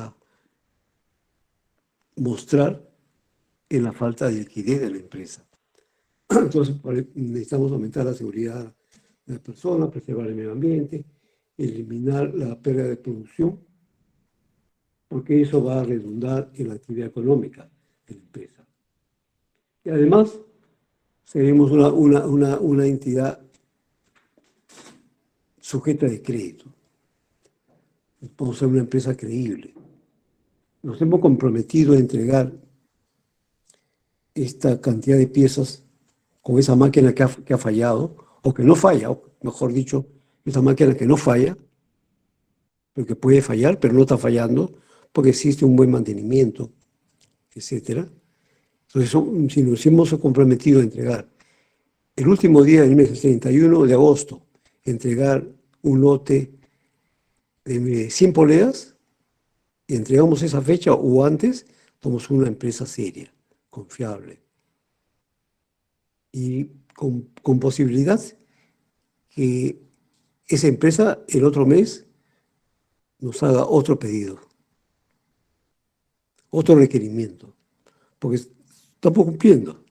a mostrar en la falta de liquidez de la empresa. Entonces, necesitamos aumentar la seguridad de las personas, preservar el medio ambiente, eliminar la pérdida de producción, porque eso va a redundar en la actividad económica de la empresa. Y además, seremos una entidad sujeta de crédito. Vamos a ser una empresa creíble. Nos hemos comprometido a entregar esta cantidad de piezas con esa máquina que ha fallado, o que no falla, o mejor dicho, esa máquina que no falla, porque puede fallar, pero no está fallando, porque existe un buen mantenimiento, etcétera. Entonces, si nos hemos comprometido a entregar el último día del mes, el 31 de agosto, entregar un lote de 100 poleas, y entregamos esa fecha o antes, somos una empresa seria, confiable y con posibilidad que esa empresa el otro mes nos haga otro pedido, otro requerimiento, porque estamos cumpliendo.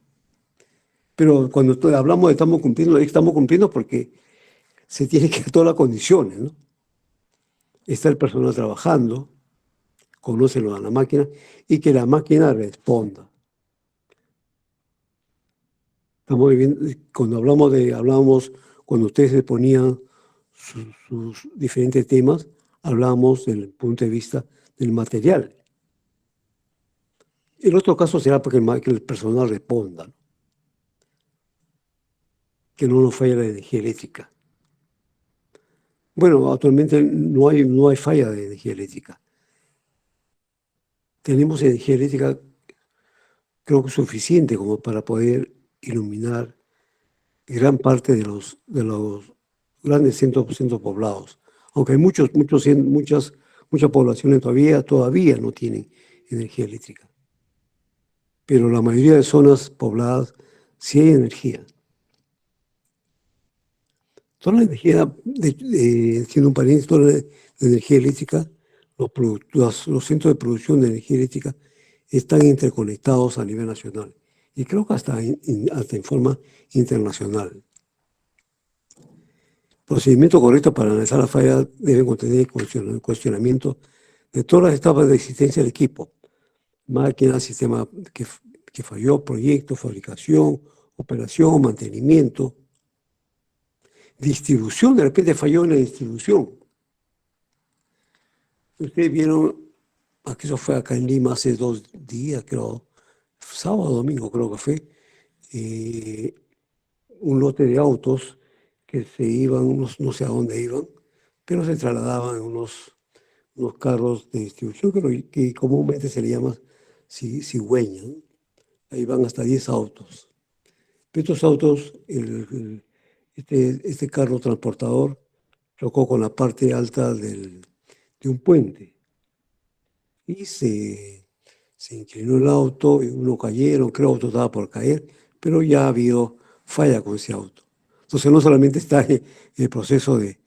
Pero cuando hablamos de estamos cumpliendo porque se tienen que dar todas las condiciones, ¿no? Está el personal trabajando, conócelo a la máquina y que la máquina responda. Estamos viviendo, cuando ustedes se ponían sus diferentes temas, hablábamos del punto de vista del material. El otro caso será porque que el personal responda, ¿no? Que no nos falle la energía eléctrica. Bueno, actualmente no hay falla de energía eléctrica. Tenemos energía eléctrica, creo que suficiente como para poder iluminar gran parte de los grandes centros poblados. Aunque hay muchas poblaciones todavía no tienen energía eléctrica. Pero la mayoría de zonas pobladas sí hay energía. Toda la energía, siendo un paréntesis, toda la energía eléctrica, los centros de producción de energía eléctrica están interconectados a nivel nacional y creo que hasta en forma internacional. Procedimiento correcto para analizar la falla deben contener cuestionamiento de todas las etapas de existencia del equipo: máquina, sistema que falló, proyecto, fabricación, operación, mantenimiento, distribución. De repente falló en la distribución. Ustedes vieron, aquí eso fue acá en Lima hace 2 días, creo, sábado o domingo creo que fue, un lote de autos que se iban, no sé a dónde iban, pero se trasladaban en unos carros de distribución que comúnmente se le llama cigüeña, ¿no? Ahí van hasta 10 autos. Pero estos autos, este carro transportador chocó con la parte alta de un puente y se inclinó el auto y uno cayeron, creo que el auto estaba por caer, pero ya ha habido falla con ese auto. Entonces no solamente está en el proceso de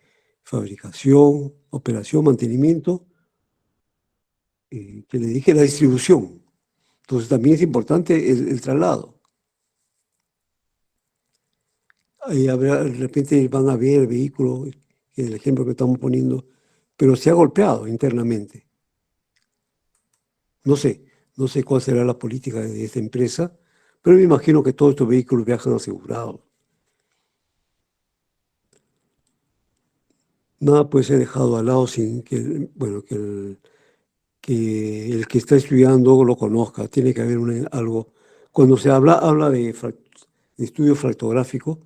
fabricación, operación, mantenimiento, que le dije la distribución. Entonces también es importante el traslado. Ahí de repente van a ver el vehículo, el ejemplo que estamos poniendo, pero se ha golpeado internamente. No sé cuál será la política de esta empresa, pero me imagino que todos estos vehículos viajan asegurados. Nada puede ser dejado al lado sin que, bueno, que el que está estudiando lo conozca. Tiene que haber algo. Cuando se habla de estudio fractográfico,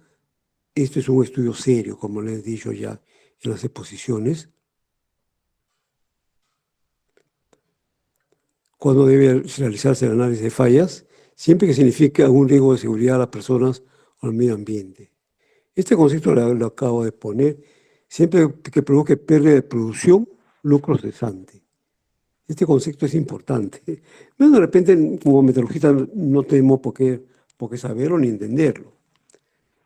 esto es un estudio serio, como les he dicho ya en las exposiciones. Cuando debe realizarse el análisis de fallas, siempre que signifique algún riesgo de seguridad a las personas o al medio ambiente. Este concepto lo acabo de poner: siempre que provoque pérdida de producción, lucro cesante. Este concepto es importante. Bueno, de repente, como metalurgista, no tenemos por qué saberlo ni entenderlo.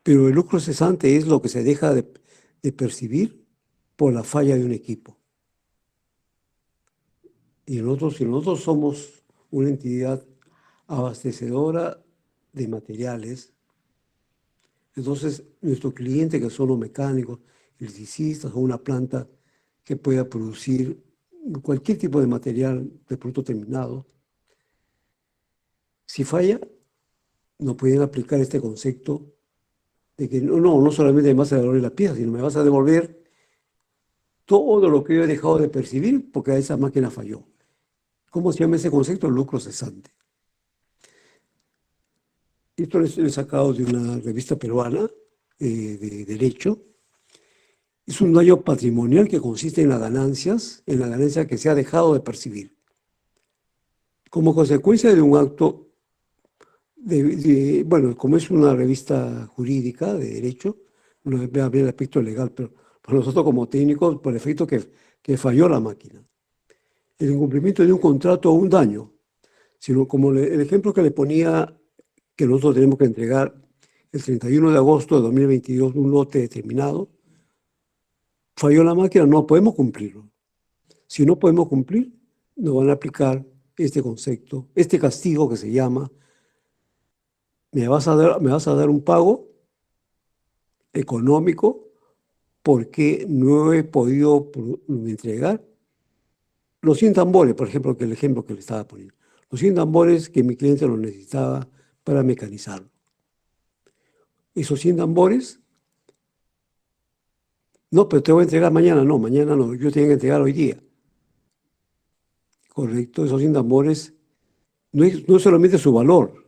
Pero el lucro cesante es lo que se deja de percibir por la falla de un equipo. Y si nosotros somos una entidad abastecedora de materiales, entonces nuestro cliente, que son los mecánicos, electricistas o una planta que pueda producir cualquier tipo de material de producto terminado, si falla, no pueden aplicar este concepto de que no solamente me vas a devolver la pieza, sino me vas a devolver todo lo que yo he dejado de percibir porque esa máquina falló. ¿Cómo se llama ese concepto? Lucro cesante. Esto lo he sacado de una revista peruana de Derecho, Es un daño patrimonial que consiste en las ganancias, en la ganancia que se ha dejado de percibir. Como consecuencia de un acto bueno, como es una revista jurídica de derecho, no ve a ver el aspecto legal, pero para nosotros como técnicos, por el efecto que falló la máquina. El incumplimiento de un contrato o un daño, sino como el ejemplo que le ponía, que nosotros tenemos que entregar el 31 de agosto de 2022 un lote determinado, falló la máquina, no podemos cumplirlo. Si no podemos cumplir, nos van a aplicar este concepto, este castigo que se llama, me vas a dar un pago económico porque no he podido entregar los 100 tambores, por ejemplo, que el ejemplo que le estaba poniendo. Los 100 tambores que mi cliente lo necesitaba para mecanizarlo. Esos 100 tambores, no, pero te voy a entregar mañana. No, mañana no, yo tengo que entregar hoy día. Correcto, esos 100 tambores no es solamente su valor,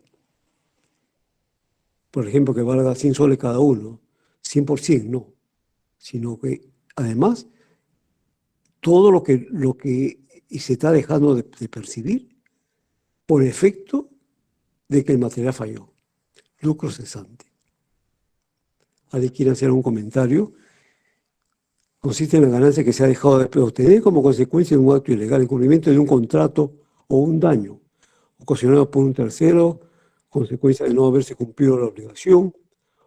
por ejemplo, que valga 100 soles cada uno, 100%, no, sino que además todo lo que se está dejando de percibir por efecto de que el material falló. Lucro cesante. ¿Alguien quiere hacer un comentario? Consiste en la ganancia que se ha dejado de obtener como consecuencia de un acto ilegal, incumplimiento de un contrato o un daño ocasionado por un tercero, consecuencia de no haberse cumplido la obligación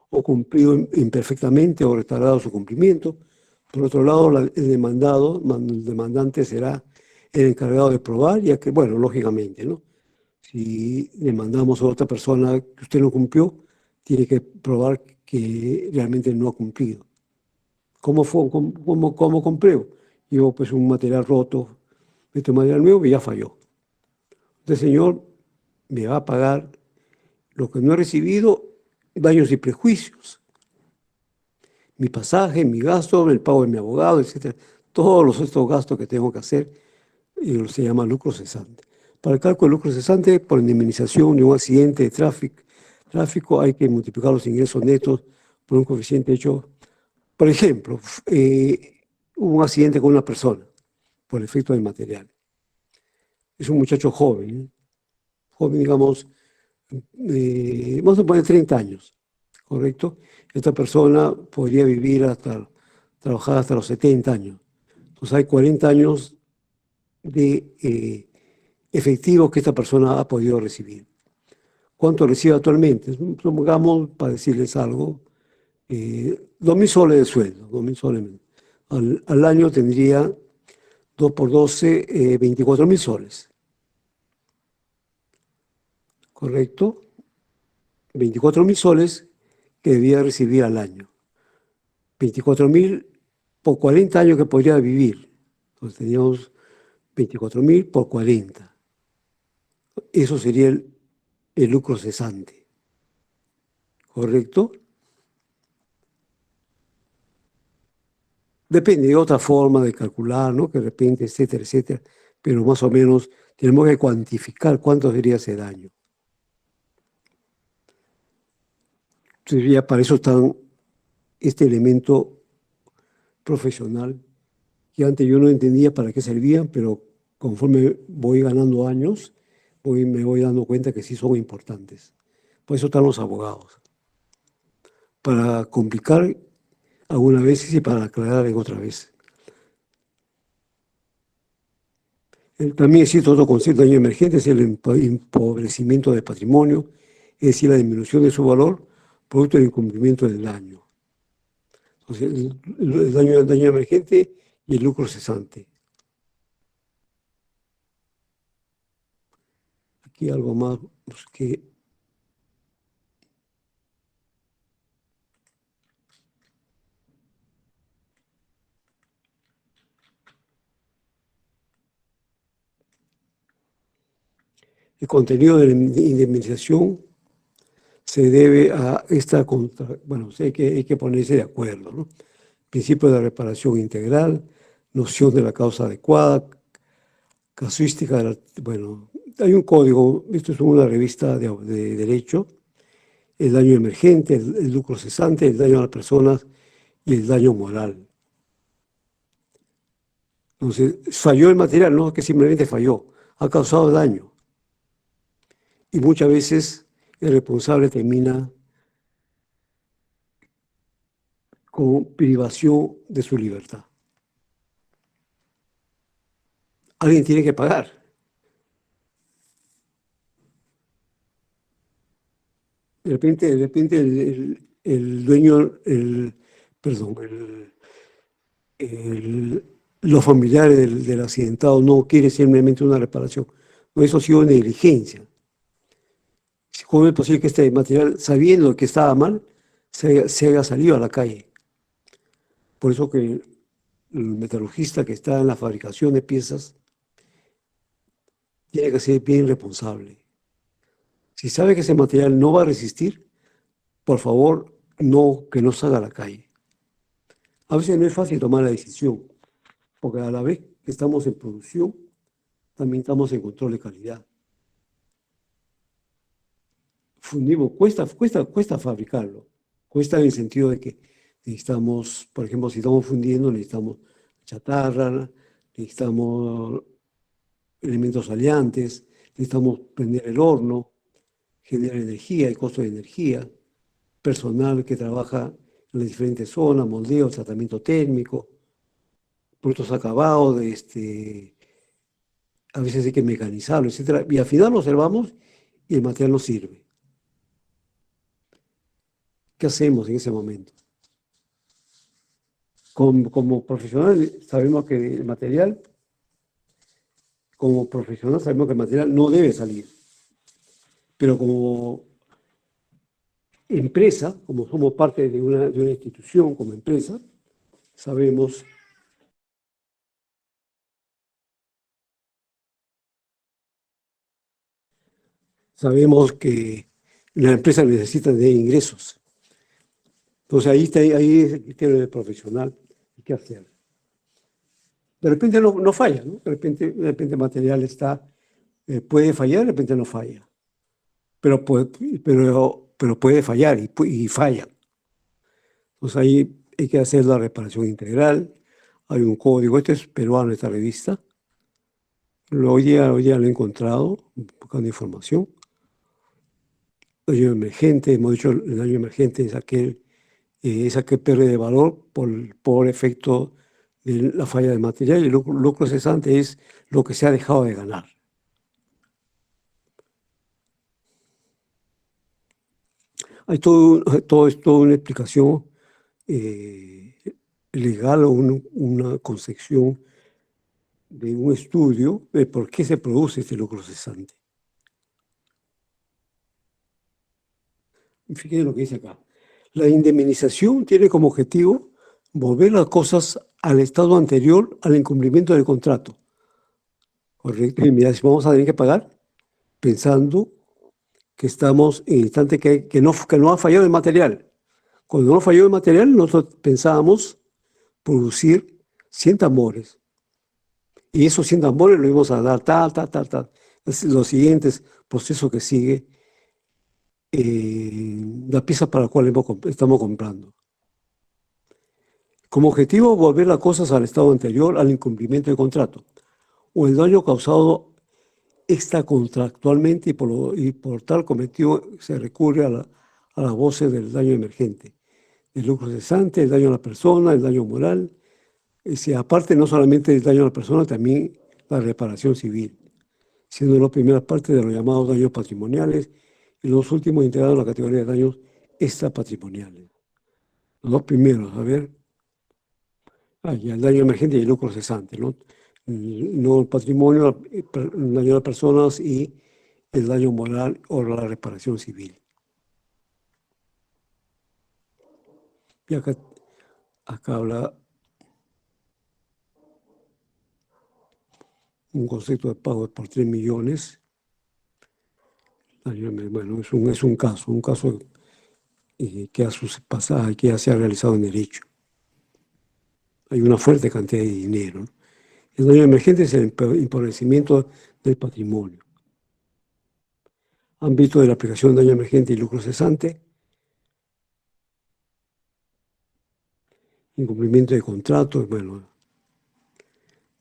o cumplido imperfectamente o retardado su cumplimiento. Por otro lado, el demandante será el encargado de probar, ya que, bueno, lógicamente, ¿no? Si demandamos a otra persona que usted no cumplió, tiene que probar que realmente no ha cumplido. ¿Cómo compruebo? Llevo pues un material roto, este material nuevo y ya falló. Este señor me va a pagar lo que no he recibido, daños y prejuicios. Mi pasaje, mi gasto, el pago de mi abogado, etcétera. Todos estos gastos que tengo que hacer se llama lucro cesante. Para el cálculo de lucro cesante, por indemnización de un accidente de tráfico, hay que multiplicar los ingresos netos por un coeficiente hecho. Por ejemplo, hubo un accidente con una persona por efecto del material. Es un muchacho joven, digamos, vamos a poner 30 años, ¿correcto? Esta persona podría trabajar hasta los 70 años. Entonces hay 40 años de efectivos que esta persona ha podido recibir. ¿Cuánto recibe actualmente? Supongamos, para decirles algo, 2.000 soles de sueldo, 2.000 soles. Al año tendría 2 por 12, 24.000 soles. ¿Correcto? 24.000 soles que debía recibir al año. 24.000 por 40 años que podría vivir. Entonces teníamos 24.000 por 40. Eso sería el lucro cesante. ¿Correcto? Depende de otra forma de calcular, ¿no? Que de repente, etcétera, etcétera. Pero más o menos tenemos que cuantificar cuánto sería ese daño. Entonces ya para eso está este elemento profesional que antes yo no entendía para qué servían, pero conforme voy ganando años, me voy dando cuenta que sí son importantes. Por eso están los abogados. Para complicar algunas veces y para aclarar en otra vez. También existe otro concepto de daño emergente, es el empobrecimiento del patrimonio, es decir, la disminución de su valor producto del incumplimiento del daño. Entonces, el daño emergente y el lucro cesante. Aquí algo más que el contenido de la indemnización se debe a esta bueno, hay que ponerse de acuerdo, ¿no? Principio de reparación integral, noción de la causa adecuada, casuística bueno, hay un código, esto es una revista de derecho, el daño emergente, el lucro cesante, el daño a las personas y el daño moral. Entonces, falló el material, no es que simplemente falló, ha causado daño. Y muchas veces el responsable termina con privación de su libertad. Alguien tiene que pagar. De repente el dueño, perdón, los familiares del accidentado no quieren simplemente una reparación. No, eso ha sido negligencia. ¿Cómo es posible que este material, sabiendo que estaba mal, se haya salido a la calle? Por eso que el metalurgista que está en la fabricación de piezas tiene que ser bien responsable. Si sabe que ese material no va a resistir, por favor, que no salga a la calle. A veces no es fácil tomar la decisión, porque a la vez que estamos en producción, también estamos en control de calidad. Fundimos, cuesta fabricarlo. Cuesta en el sentido de que necesitamos, por ejemplo, si estamos fundiendo, necesitamos chatarra, necesitamos elementos aliantes, necesitamos prender el horno, generar energía, el costo de energía, personal que trabaja en las diferentes zonas, moldeo, tratamiento térmico, productos acabados, a veces hay que mecanizarlo, etcétera. Y al final lo observamos y el material no sirve. ¿Qué hacemos en ese momento? Como profesional sabemos que el material, como profesional sabemos que el material no debe salir. Pero como empresa, como somos parte de una institución como empresa, sabemos que la empresa necesita de ingresos. Entonces ahí es el criterio del profesional. ¿Qué hacer? De repente no falla, ¿no? De repente el material puede fallar, de repente no falla. Pero puede fallar y falla. Entonces ahí hay que hacer la reparación integral. Hay un código, este es peruano, esta revista. Hoy día lo he encontrado, buscando información. Daño emergente, hemos dicho, el daño emergente es aquel que pierde de valor por efecto de la falla del material, y el lucro cesante es lo que se ha dejado de ganar. Hay toda una explicación legal o una concepción de un estudio de por qué se produce este lucro cesante. Fíjense lo que dice acá. La indemnización tiene como objetivo volver las cosas al estado anterior al incumplimiento del contrato. Correcto. Y mira, si vamos a tener que pagar pensando que estamos en el instante que no ha fallado el material. Cuando no falló el material, nosotros pensábamos producir 100 tambores. Y esos 100 tambores lo íbamos a dar tal. Los siguientes procesos que sigue la pieza para la cual estamos comprando. Como objetivo, volver las cosas al estado anterior al incumplimiento del contrato o el daño causado extracontractualmente, y por tal cometido se recurre a las voces del daño emergente, el lucro cesante, el daño a la persona, el daño moral. Aparte, no solamente el daño a la persona, también la reparación civil, siendo la primera parte de los llamados daños patrimoniales y los últimos integrados en la categoría de daños extrapatrimoniales. Los dos primeros, a ver, ya el daño emergente y el lucro cesante, ¿no? No el patrimonio, el daño a las personas y el daño moral o la reparación civil. Y acá habla un concepto de pago por 3 millones. Bueno, es un caso que ya se ha realizado en derecho. Hay una fuerte cantidad de dinero, ¿no? El daño emergente es el empobrecimiento del patrimonio. Ámbito de la aplicación de daño emergente y lucro cesante. Incumplimiento de contratos, bueno,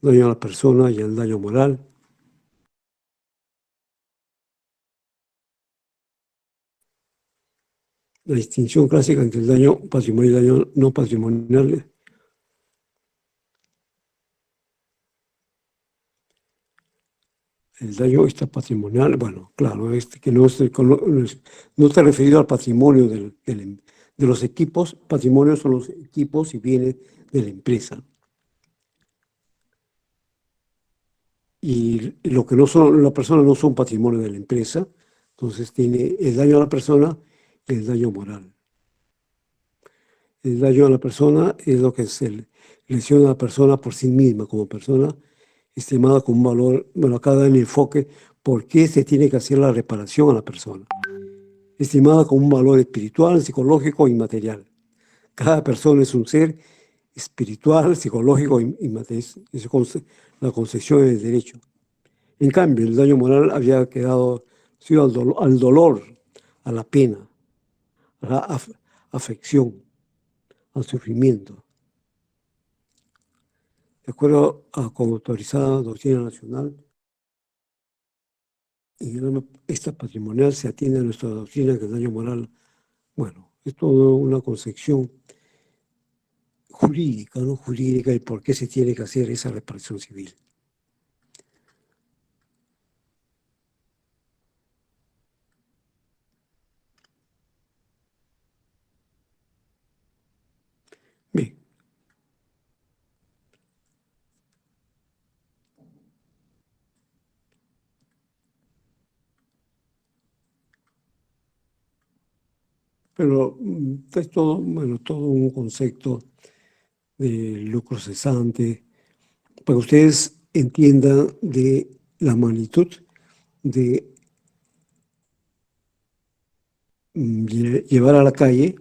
daño a la persona y el daño moral. La distinción clásica entre el daño patrimonial y el daño no patrimonial. El daño está patrimonial, bueno, claro, que no está referido al patrimonio de los equipos. Patrimonio son los equipos y bienes de la empresa. Y lo que no son, la persona no son patrimonio de la empresa, entonces tiene el daño a la persona y el daño moral. El daño a la persona es lo que se lesiona a la persona por sí misma, como persona, estimada con un valor, bueno, acá da el enfoque por qué se tiene que hacer la reparación a la persona, estimada con un valor espiritual, psicológico y material. Cada persona es un ser espiritual, psicológico y material, es la concepción del derecho. En cambio, el daño moral había quedado sido al dolor, a la pena, a la afección, al sufrimiento. De acuerdo a con autorizada doctrina nacional, y esta patrimonial se atiende a nuestra doctrina que el daño moral, bueno, es toda una concepción jurídica, ¿no? Jurídica y por qué se tiene que hacer esa reparación civil. Bien. Pero es todo, bueno, todo un concepto de lucro cesante, para que ustedes entiendan de la magnitud de llevar a la calle,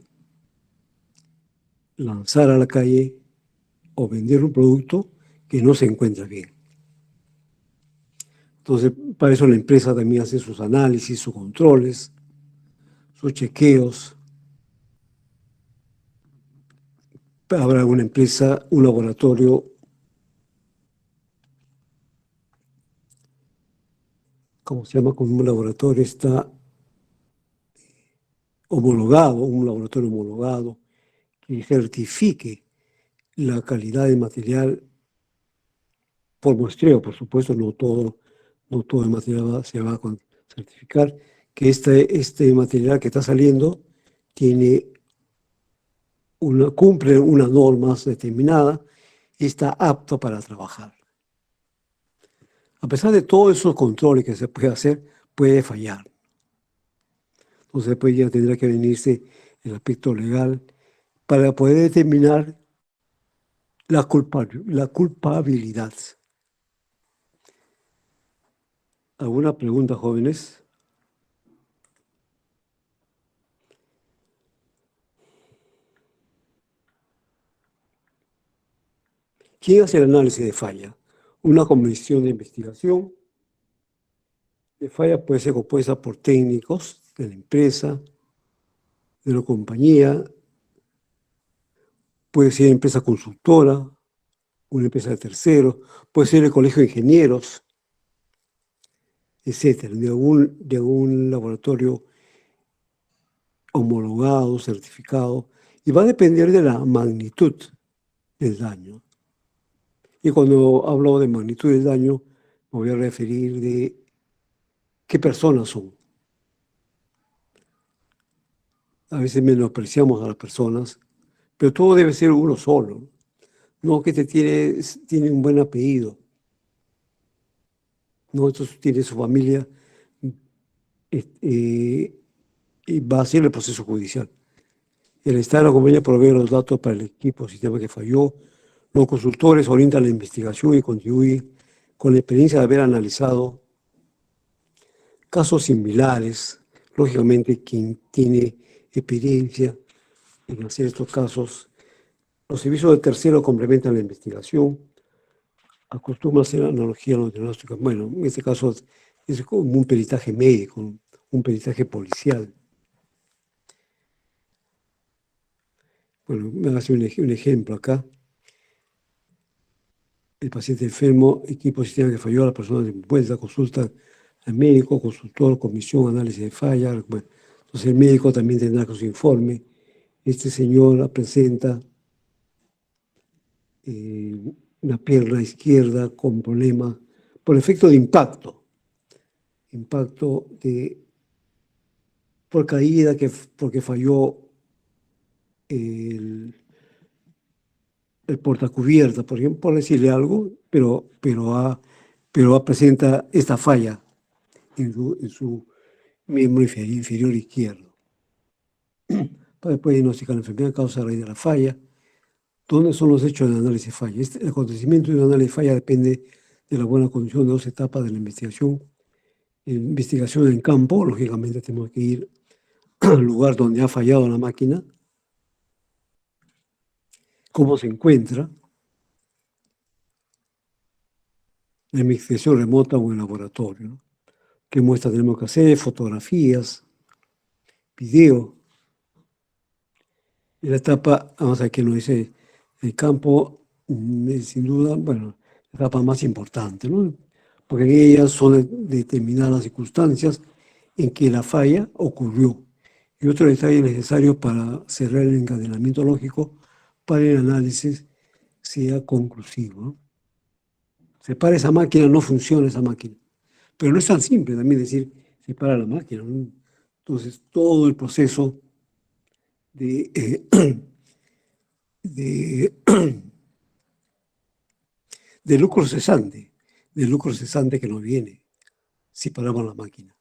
lanzar a la calle o vender un producto que no se encuentra bien. Entonces, para eso la empresa también hace sus análisis, sus controles, sus chequeos. Habrá una empresa, un laboratorio, ¿cómo se llama? Como un laboratorio está homologado, un laboratorio homologado, que certifique la calidad del material por muestreo, por supuesto, no todo el material se va a certificar, que este material que está saliendo cumple unas normas determinadas y está apto para trabajar. A pesar de todos esos controles que se puede hacer, puede fallar. Entonces después ya tendrá que venirse el aspecto legal para poder determinar la culpabilidad. ¿Alguna pregunta, jóvenes? ¿Quién hace el análisis de falla? Una comisión de investigación de falla puede ser compuesta por técnicos de la empresa, de la compañía, puede ser empresa consultora, una empresa de terceros, puede ser el colegio de ingenieros, etcétera, de algún laboratorio homologado, certificado, y va a depender de la magnitud del daño. Y cuando hablo de magnitud del daño, me voy a referir de qué personas son. A veces menospreciamos a las personas, pero todo debe ser uno solo. No que tiene un buen apellido. No, esto tiene su familia y va a hacer el proceso judicial. El Estado de la compañía provee los datos para el equipo o sistema que falló. Los consultores orientan la investigación y contribuyen con la experiencia de haber analizado casos similares. Lógicamente, quien tiene experiencia en hacer estos casos, los servicios de tercero complementan la investigación. Acostumbra a hacer analogía a los diagnósticos. Bueno, en este caso es como un peritaje médico, un peritaje policial. Bueno, me hace un ejemplo acá. el paciente enfermo, equipo de sistema que falló, la persona de vuelta, consulta al médico, consultor, comisión, análisis de falla. Bueno, entonces el médico también tendrá con su informe. Este señor presenta una pierna izquierda con problema por efecto de impacto por caída, porque falló el, el portacubierta, por ejemplo, por decirle algo, pero presenta esta falla en su miembro inferior izquierdo. Puede diagnosticar la enfermedad causa a raíz de la falla. ¿Dónde son los hechos del análisis de falla? El acontecimiento de un análisis de falla depende de la buena condición de dos etapas de la investigación. Investigación en campo, lógicamente tenemos que ir al lugar donde ha fallado la máquina, cómo se encuentra, la investigación remota o en laboratorio, ¿no? ¿Qué muestras tenemos que hacer? Fotografías, video. Y la etapa, vamos a ver qué nos dice el campo, es sin duda, bueno, la etapa más importante, ¿no? Porque en ellas son determinadas las circunstancias en que la falla ocurrió. Y otro detalle necesario para cerrar el encadenamiento lógico para el análisis sea conclusivo, ¿no? Se para esa máquina, no funciona esa máquina. Pero no es tan simple también decir, se para la máquina, ¿no? Entonces, todo el proceso de, de, de lucro cesante que nos viene si paramos la máquina.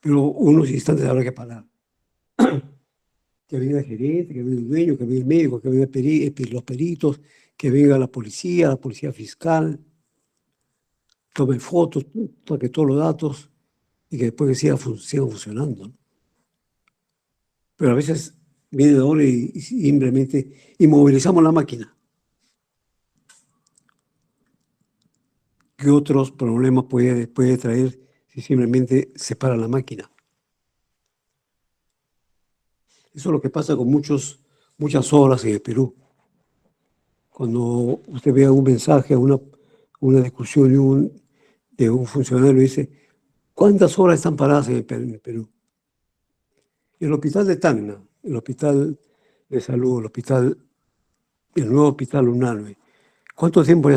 Pero unos instantes habrá que parar. Que venga el gerente, que venga el dueño, que venga el médico, que venga los peritos, que venga la policía fiscal, tome fotos, toque todos los datos y que después que sigan funcionando, ¿no? Pero a veces viene la hora y simplemente inmovilizamos la máquina. ¿Qué otros problemas puede traer si simplemente se para la máquina? Eso es lo que pasa con muchas obras en el Perú. Cuando usted vea un mensaje, una discusión de un funcionario, dice, ¿cuántas obras están paradas en el Perú? El hospital de Tacna, el hospital de salud, el nuevo hospital Unalve, ¿cuánto tiempo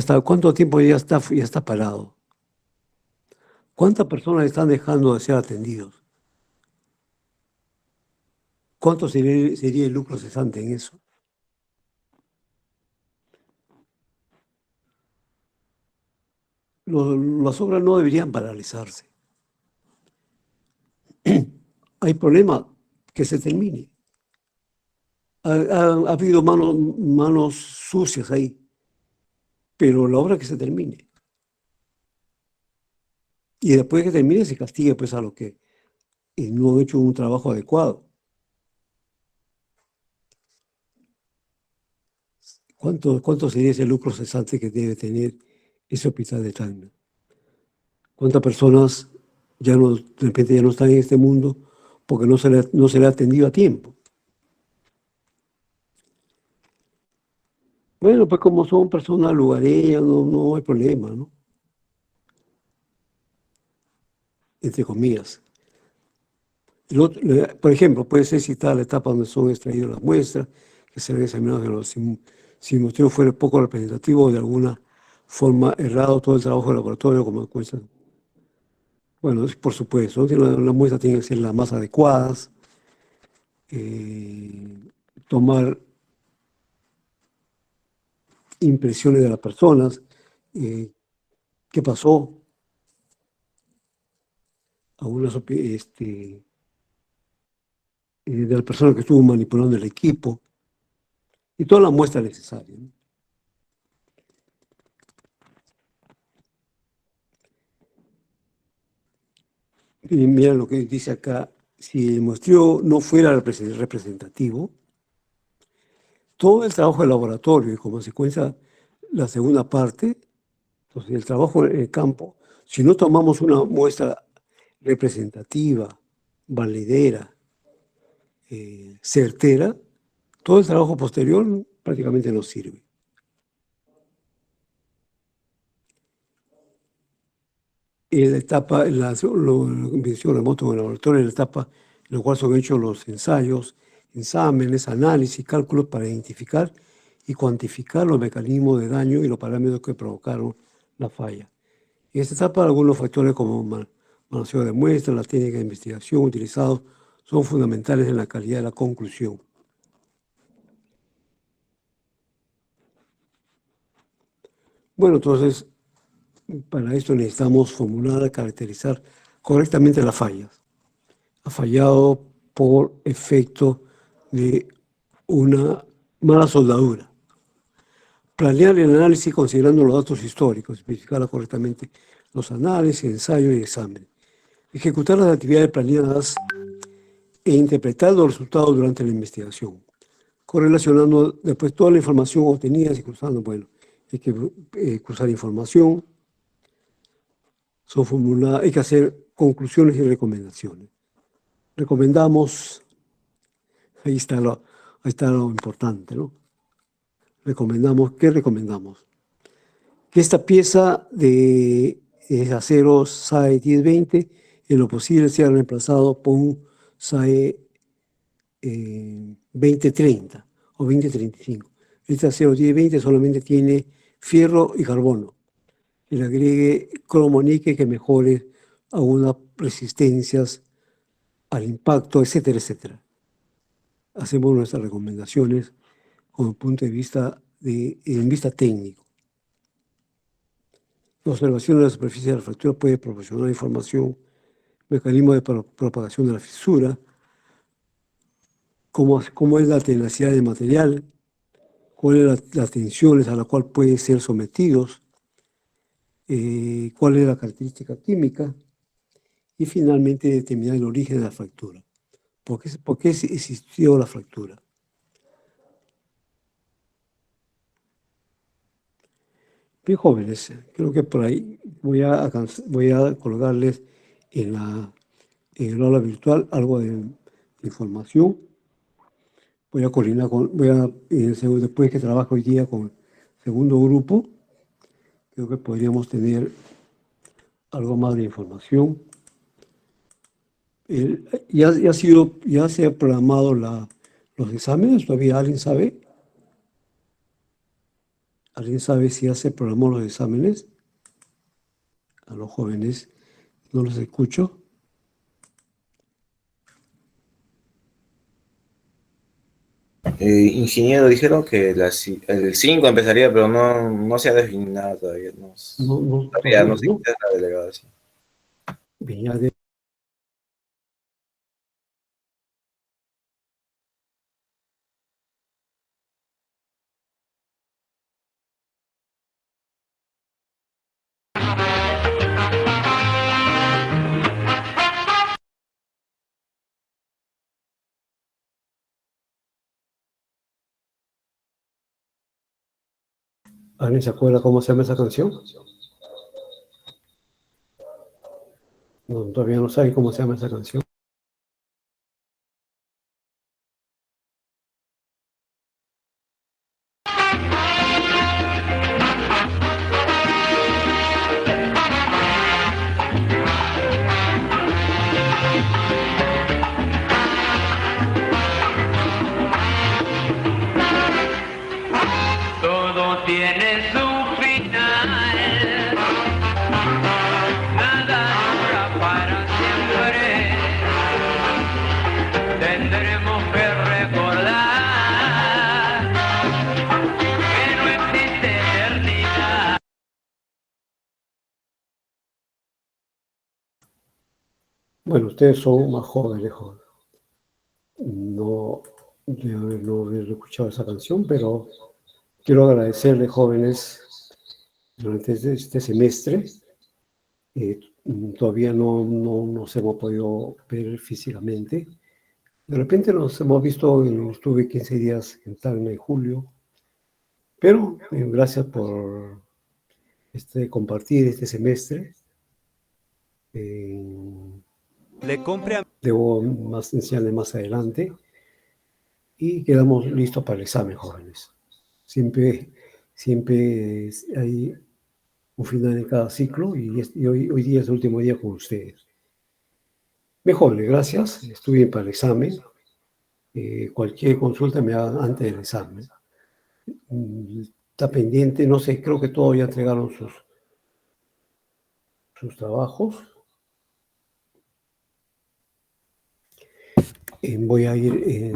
ya está parado? ¿Cuántas personas están dejando de ser atendidos? ¿Cuánto sería el lucro cesante en eso? Las obras no deberían paralizarse. Hay problema, que se termine. Ha habido manos sucias ahí, pero la obra que se termine. Y después que termine se castigue pues a los que no han hecho un trabajo adecuado. ¿Cuánto sería ese lucro cesante que debe tener ese hospital de Tacna? ¿Cuántas personas de repente ya no están en este mundo porque no se le ha atendido a tiempo? Bueno, pues como son personas lugareñas, no hay problema, ¿no? Entre comillas. Por ejemplo, puede ser citada la etapa donde son extraídas las muestras, que serán examinadas si el muestreo fuera poco representativo o de alguna forma errado todo el trabajo de laboratorio, como cuesta. Bueno, por supuesto, ¿no? Las muestras tienen que ser las más adecuadas, tomar impresiones de las personas, qué pasó, de la persona que estuvo manipulando el equipo y todas las muestras necesarias, ¿no? Y mira lo que dice acá, si el muestreo no fuera representativo, todo el trabajo de laboratorio y como consecuencia la segunda parte, entonces el trabajo en el campo, si no tomamos una muestra representativa, validera, certera, todo el trabajo posterior prácticamente no sirve. en la etapa, lo que menciono remoto en el laboratorio, en la etapa en la cual son hechos los ensayos, exámenes, análisis, cálculos para identificar y cuantificar los mecanismos de daño y los parámetros que provocaron la falla. En esta etapa, algunos factores como manoseo de muestras, la técnica de investigación utilizados son fundamentales en la calidad de la conclusión. Bueno, entonces, para esto necesitamos formular, caracterizar correctamente las fallas. Ha fallado por efecto de una mala soldadura. Planear el análisis considerando los datos históricos, especificar correctamente los análisis, ensayos y exámenes. Ejecutar las actividades planeadas e interpretar los resultados durante la investigación. Correlacionando después toda la información obtenida y cruzando, bueno, hay que cruzar información, hay que hacer conclusiones y recomendaciones. Recomendamos, ahí está lo importante, ¿no? ¿Qué recomendamos? Que esta pieza de acero SAE 1020 en lo posible sea reemplazado por un SAE 2030 o 2035. Este acero 1020 solamente tiene fierro y carbono. Que le agregue cromo níquel que mejore algunas resistencias al impacto, etcétera, etcétera. Hacemos nuestras recomendaciones con el punto de vista técnico. La observación de la superficie de la fractura puede proporcionar información, mecanismo de propagación de la fisura, cómo es la tenacidad del material, cuáles son las tensiones a las cuales pueden ser sometidos, cuál es la característica química y finalmente determinar el origen de la fractura. ¿Por qué existió la fractura? Bien, jóvenes, creo que por ahí voy a colgarles en el aula virtual algo de información. Voy a coordinar después que trabajo hoy día con el segundo grupo, creo que podríamos tener algo más de información. Ya se ha programado los exámenes, ¿todavía alguien sabe? ¿Alguien sabe si ya se programó los exámenes? A los jóvenes no los escucho. Ingeniero, dijeron que el 5 empezaría, pero no se ha definido nada todavía. Todavía no se integra la delegación. Bien, ya ¿alguien se acuerda cómo se llama esa canción? No, todavía no sabe cómo se llama esa canción. Todo tiene su final, nada dura para siempre. Tendremos que recordar que no existe eternidad. Bueno, ustedes son más jóvenes, no haber escuchado esa canción, pero quiero agradecerles, jóvenes, durante este semestre. Todavía no nos hemos podido ver físicamente. De repente nos hemos visto, estuve 15 días en Tacna en julio, pero gracias por compartir este semestre. Debo enseñarles más adelante y quedamos listos para el examen, jóvenes. Siempre hay un final en cada ciclo y hoy día es el último día con ustedes. Bien, jóvenes, gracias. Estuve bien para el examen. Cualquier consulta me hagan antes del examen. Está pendiente, no sé, creo que todos ya entregaron sus trabajos. Voy a ir,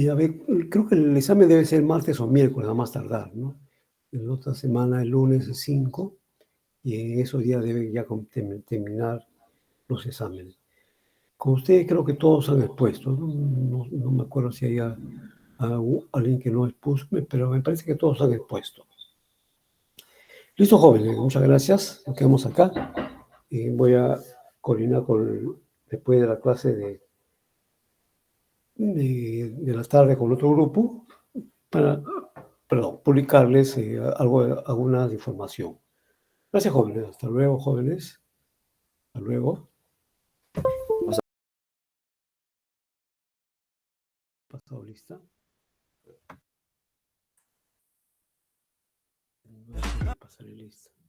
a ver, creo que el examen debe ser martes o miércoles, a más tardar, ¿no? En la otra semana, el lunes es 5, y en esos días deben ya terminar los exámenes. Con ustedes creo que todos han expuesto, no me acuerdo si hay alguien que no expuso, pero me parece que todos han expuesto. Listo, jóvenes, muchas gracias. Nos quedamos acá. Voy a coordinar después de la clase de la tarde con otro grupo para, publicarles alguna información. Gracias, jóvenes. Hasta luego, jóvenes. Hasta luego. ¿Pasado lista? No sé, pasaré lista.